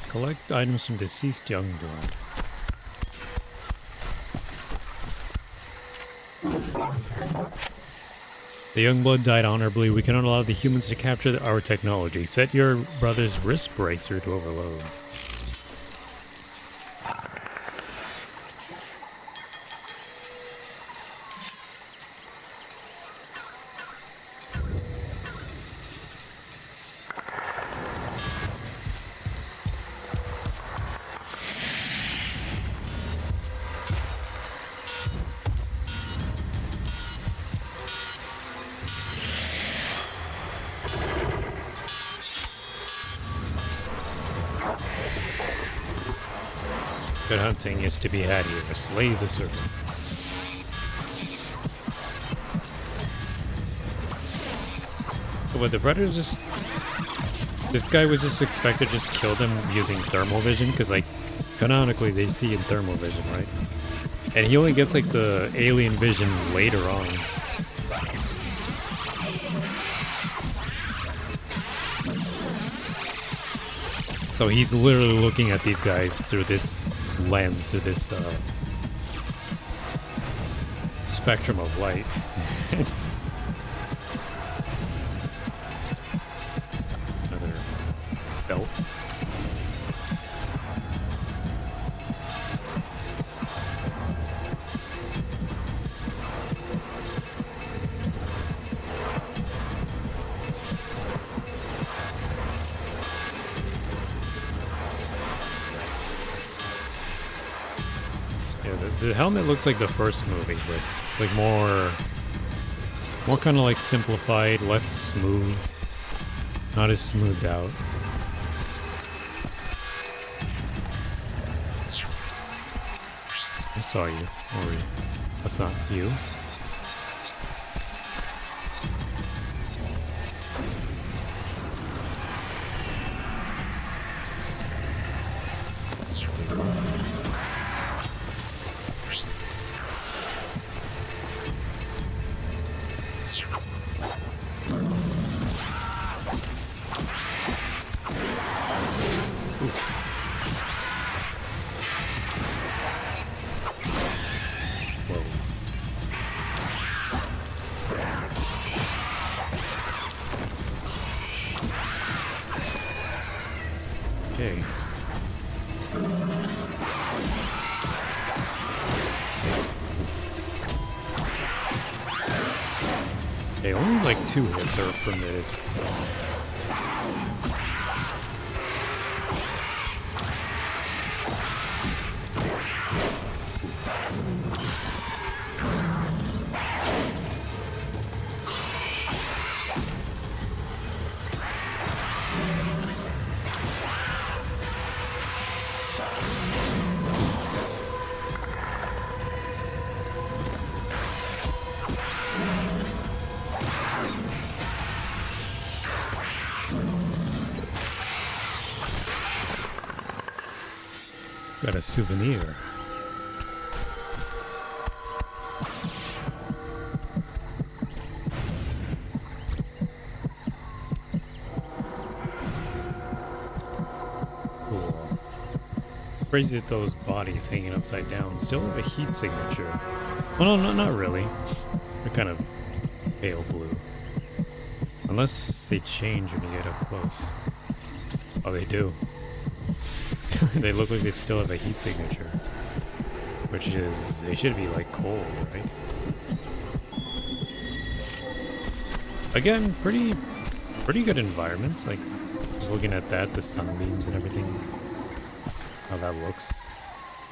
Collect items from deceased Youngblood. The Youngblood died honorably. We cannot allow the humans to capture our technology. Set your brother's wrist bracer to overload. Good hunting is to be had here. Slay the serpents. But the predators just... This guy was just expected to just kill them using thermal vision, because like, canonically they see in thermal vision, right? And he only gets like the alien vision later on. So he's literally looking at these guys through this lens, through this spectrum of light. Another belt. The helmet looks like the first movie, but it's like more kind of like simplified, less smooth, not as smoothed out. I saw you. Or that's not you. Okay. Okay, only like 2 hits are permitted. Got a souvenir. Cool. Crazy that those bodies hanging upside down still have a heat signature. Well, no, not really. They're kind of pale blue. Unless they change when you get up close. Oh, they do. They look like they still have a heat signature, which is, they should be like cold, right? Again, pretty good environments. Like, just looking at that, the sunbeams and everything, how that looks.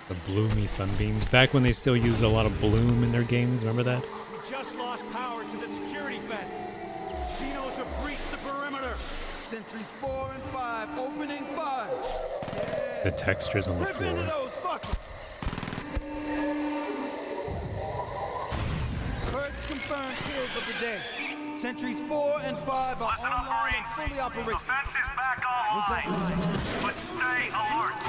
The bloomy sunbeams. Back when they still used a lot of bloom in their games, remember that? We just lost power to the security fence. Xenos have breached the perimeter. Sentries 4 and 5, opening fire. The textures on the floor. confirmed kills of the day. Sentries 4 and 5 are online and fully operational. Defense is back online, but stay alert.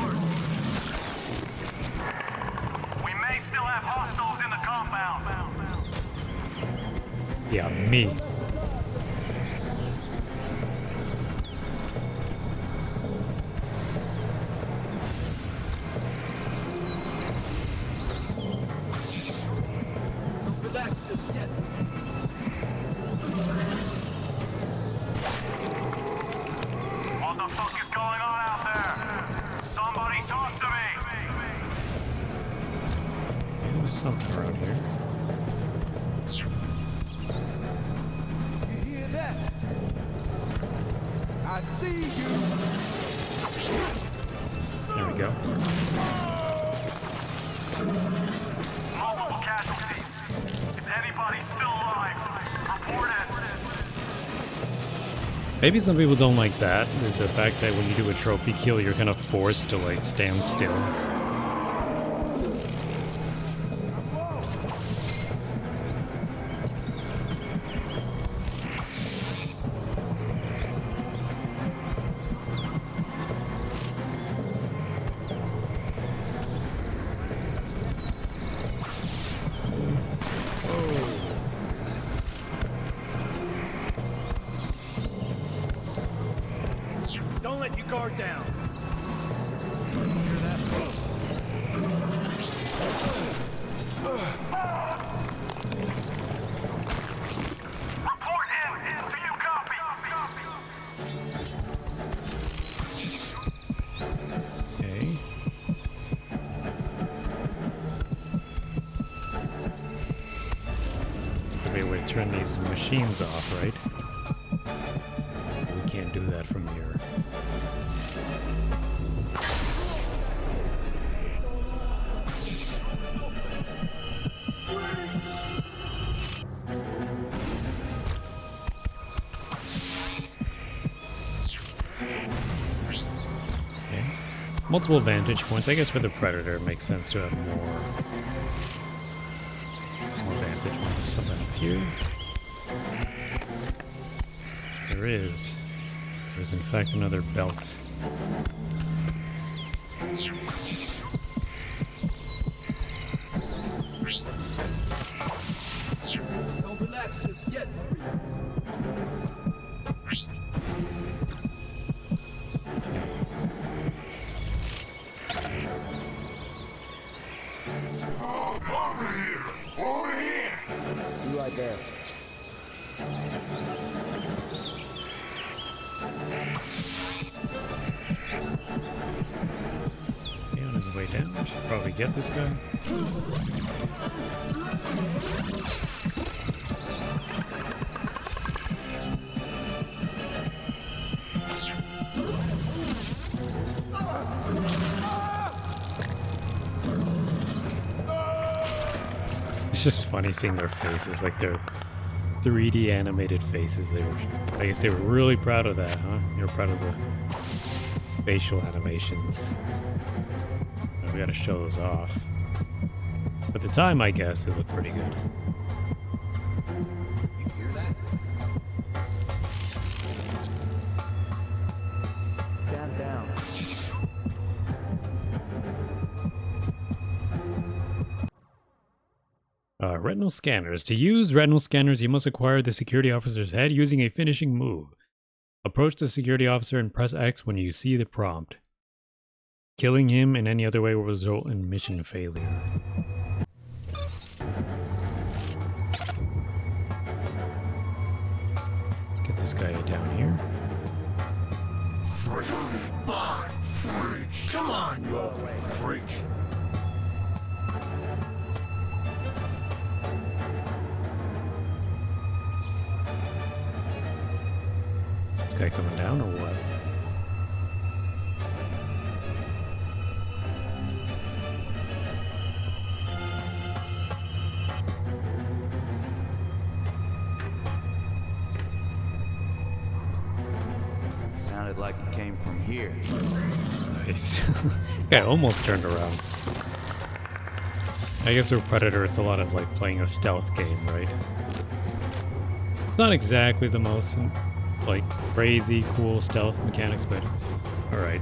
We may still have hostiles in the compound. Yeah, me. Relax just yet. What the fuck is going on out there? Somebody talk to me. There was something around here. You hear that? I see you. There we go. Multiple casualties. If anybody's still alive, report it. Maybe some people don't like that. The fact that when you do a trophy kill, you're kind of forced to like stand still. Don't let your guard down. Report in. Do you copy? Okay. Maybe we turn these machines off, right? We can't do that from here. Okay. Multiple vantage points. I guess for the Predator it makes sense to have more vantage points. Something up here. There is. There's in fact another belt. Don't relax just yet, Over here. You like that? Okay, on his way down. I should probably get this guy. It's just funny seeing their faces, like their 3D animated faces. I guess they were really proud of that, huh? They were proud of the facial animations. We gotta show those off. At the time, I guess, it looked pretty good. You hear that? Stand down. Retinal scanners. To use retinal scanners, you must acquire the security officer's head using a finishing move. Approach the security officer and press X when you see the prompt. Killing him in any other way will result in mission failure. Let's get this guy down here. Come on, you old freak. This guy coming down or what? Sounded like it came from here. Nice. Guy almost turned around. I guess with Predator, it's a lot of like playing a stealth game, right? It's not exactly the most, like, crazy, cool stealth mechanics, but it's alright.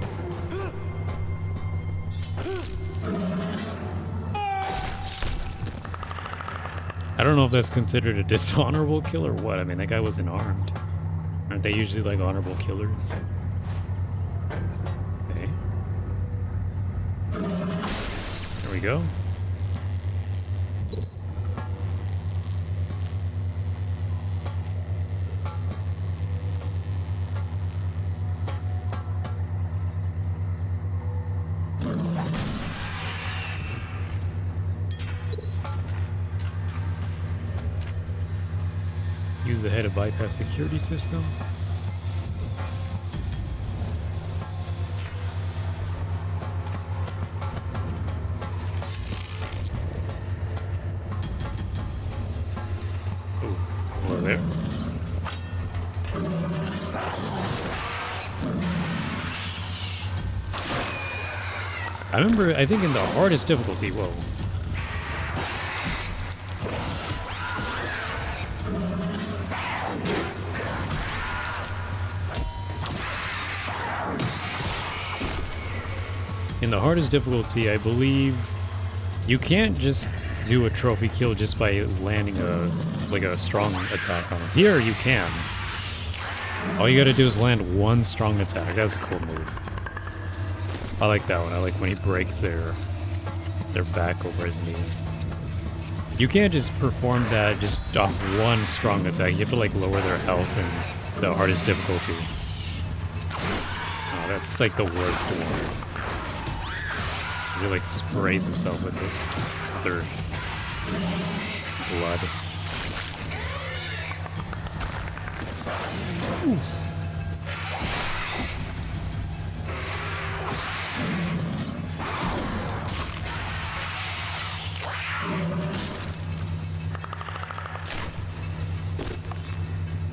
I don't know if that's considered a dishonorable kill or what. I mean, that guy wasn't armed. Aren't they usually, like, honorable killers? Okay. There we go. Use the head to bypass security system. Ooh, over there. I remember, I think in the hardest difficulty, whoa. In the hardest difficulty, I believe you can't just do a trophy kill just by landing a strong attack on it. Here you can. All you gotta do is land one strong attack. That's a cool move. I like that one. I like when he breaks their back over his knee. You can't just perform that just off one strong attack. You have to like lower their health in the hardest difficulty. Oh, that's like the worst one. He like sprays himself with it. Their blood. Ooh.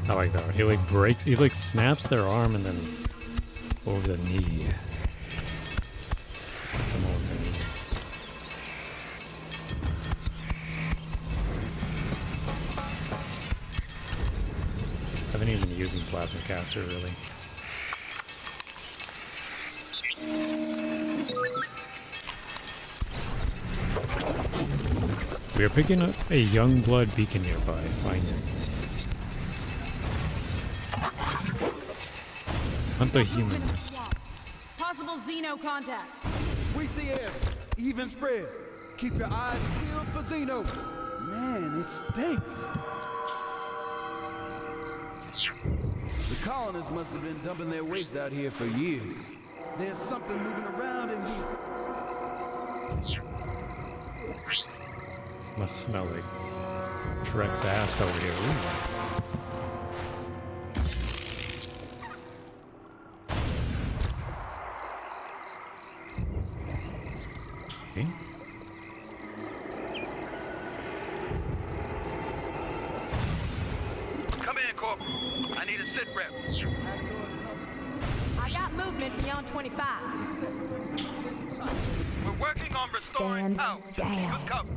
I like that. He like breaks, he like snaps their arm and then over the knee. Some more thing. I haven't even been using plasma caster really. We are picking up a young blood beacon nearby. Find it. Hunt the human. Possible Xeno contacts. We see it. Even spread. Keep your eyes peeled for Xeno. Man, it stinks. The colonists must have been dumping their waste out here for years. There's something moving around in here. Must smell like Trek's ass over here. Ooh. Okay. Come in, Corp. I need a sit rep. I got movement beyond 25. We're working on restoring power. Keep us covered.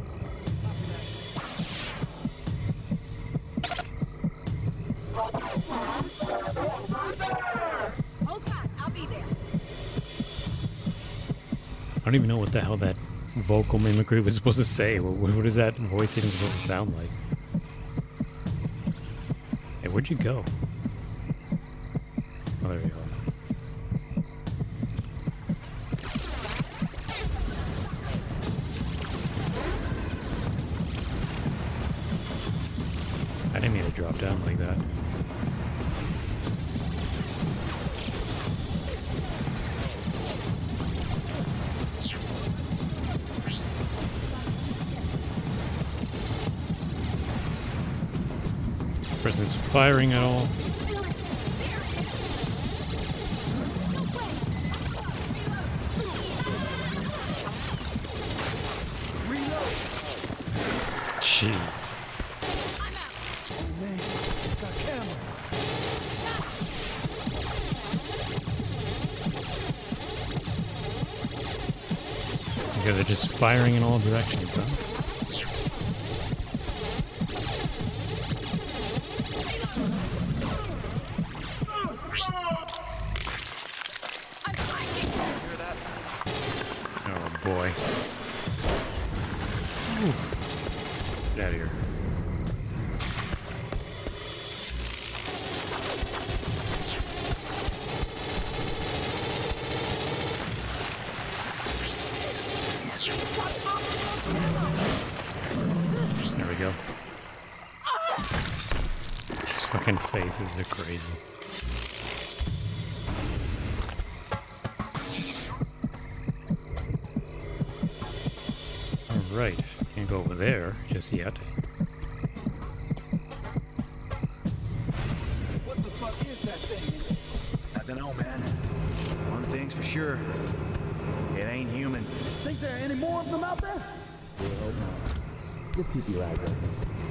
Hold tight, I'll be there. I don't even know what the hell that vocal mimicry was supposed to say. What is that voice even supposed to sound like? Hey, where'd you go? Oh, there you are. I didn't mean to drop down like that. Person's firing at all. Jeez. Okay, they're just firing in all directions, huh? boy. Ooh. Get out of here. There we go. These fucking faces are crazy. Alright, can't go over there just yet. What the fuck is that thing? I don't know, man. One thing's for sure. It ain't human. Think there are any more of them out there? We hope not. Just keep your eyes open.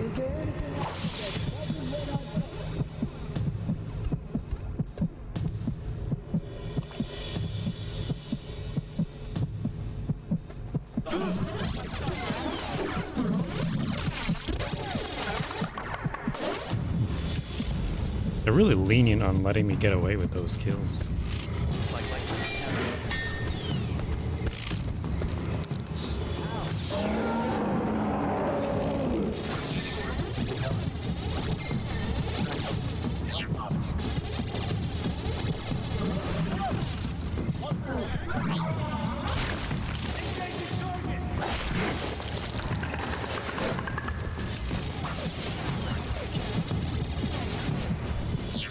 Is there anything else that doesn't let out? They're really lenient on letting me get away with those kills.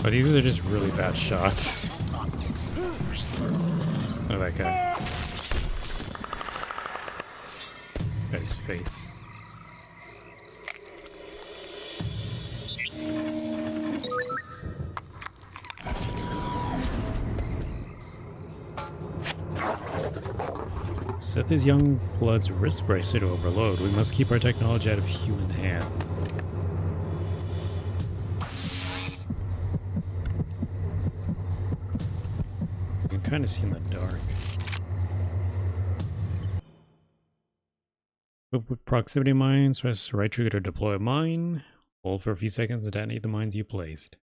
But these are just really bad shots. Look at that guy. Guy's face. Set this young blood's wrist bracelet to overload. We must keep our technology out of human hands. Kind of see in the dark. With proximity mines, press right trigger to deploy a mine. Hold for a few seconds to detonate the mines you placed.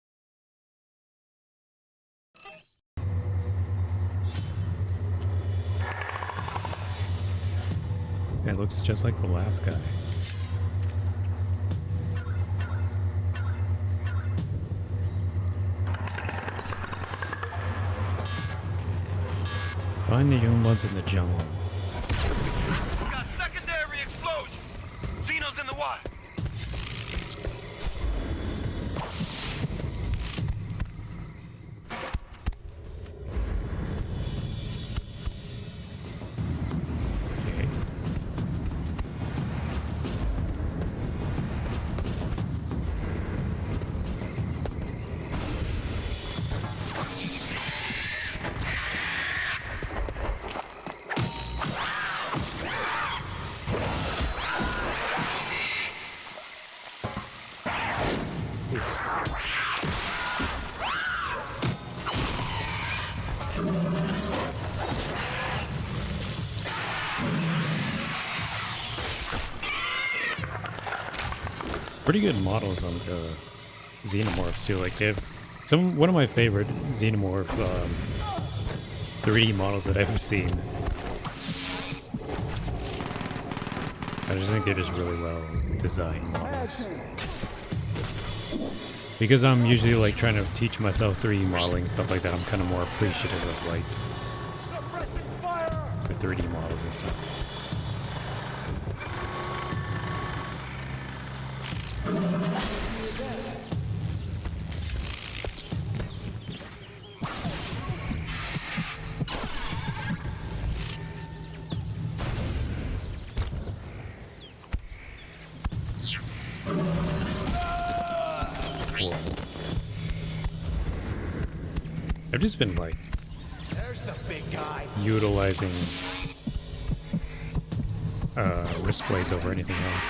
It looks just like the last guy. Find the young ones in the jungle. We got secondary explosion. Xeno's in the water. Okay. Pretty good models on the xenomorphs too. Like they have one of my favorite xenomorph 3D models that I've seen. I just think they're just really well designed models. Because I'm usually like trying to teach myself 3D modeling and stuff like that, I'm kind of more appreciative of like the 3D models and stuff. I've just been like utilizing wrist blades over anything else.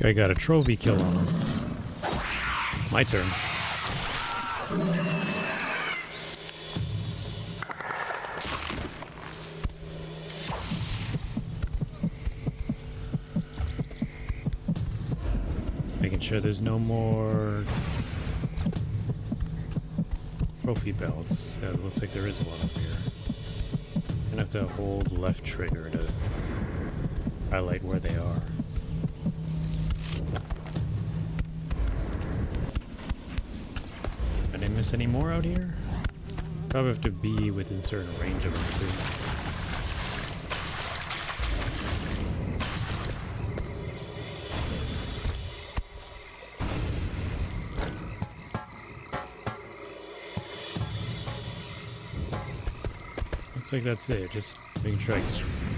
I got a trophy kill on him. My turn. Making sure there's no more trophy belts. Yeah, it looks like there is one up here. Gonna have to hold left trigger to highlight where they are. Did I miss any more out here? Probably have to be within certain range of them too. Looks like that's it. Just making sure I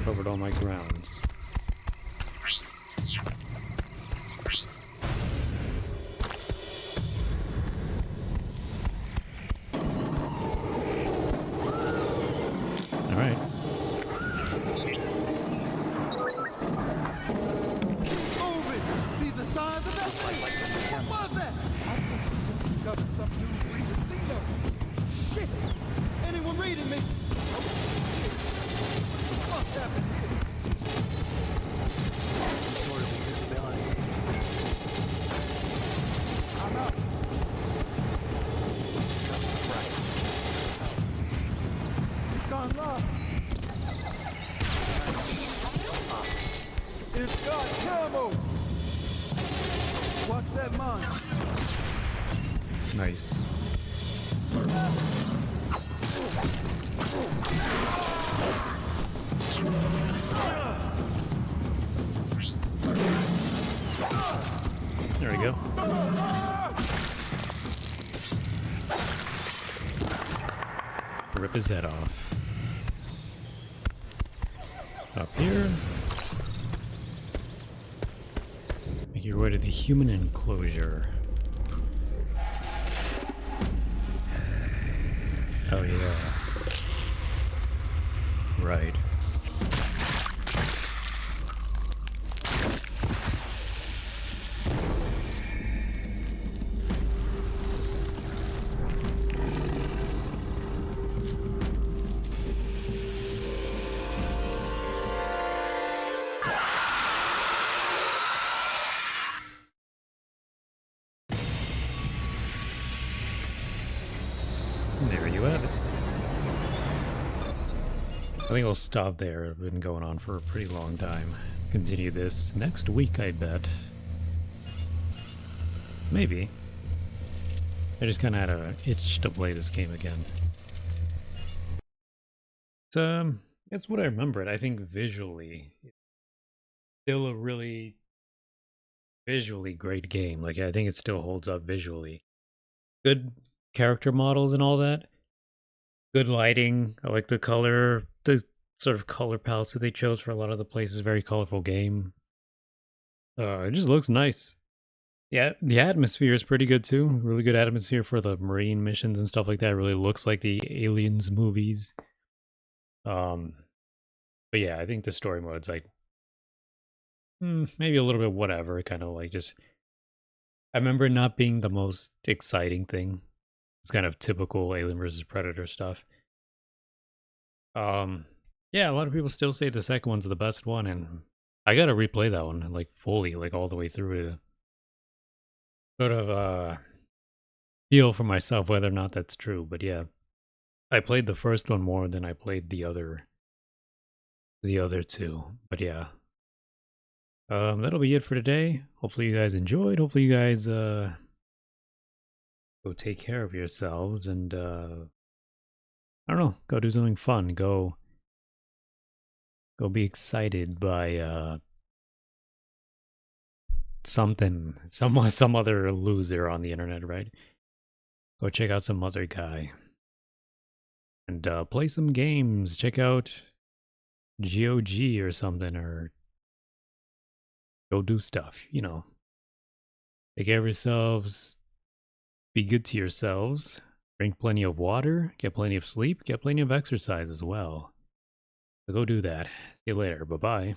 covered all my grounds. Alright. Move it! See the signs of that place? What was that? I think we covered some new breed of Xeno. Shit! Anyone reading me? What happened here? Some sort of invisibility. I'm out. Gone live. It's got camo. Watch that mine. Nice. There we go. Rip his head off. Up here. Make your way to the human enclosure. Oh yeah. Right. There you have it. I think we'll stop there. It's been going on for a pretty long time. Continue this next week, I bet. Maybe. I just kind of had an itch to play this game again. It's what I remembered. I think visually, it's still a really visually great game. Like, I think it still holds up visually. Good character models and all that. Good lighting. I like the color, the sort of color palettes that they chose for a lot of the places. Very colorful game. It just looks nice. Yeah, the atmosphere is pretty good too. Really good atmosphere for the marine missions and stuff like that. It really looks like the Aliens movies. But yeah, I think the story mode's like maybe a little bit whatever. Kind of like just. I remember it not being the most exciting thing. It's kind of typical Alien versus Predator stuff. Yeah, a lot of people still say the second one's the best one, and I gotta replay that one like fully, like all the way through to sort of feel for myself whether or not that's true. But yeah, I played the first one more than I played the other two. But yeah, that'll be it for today. Hopefully you guys enjoyed. Hopefully you guys go take care of yourselves and I don't know, go do something fun. Go be excited by something, some other loser on the internet, right? Go check out some other guy and play some games. Check out GOG or something, or go do stuff. You know, take care of yourselves. Be good to yourselves. Drink plenty of water. Get plenty of sleep. Get plenty of exercise as well. So go do that. See you later. Bye bye.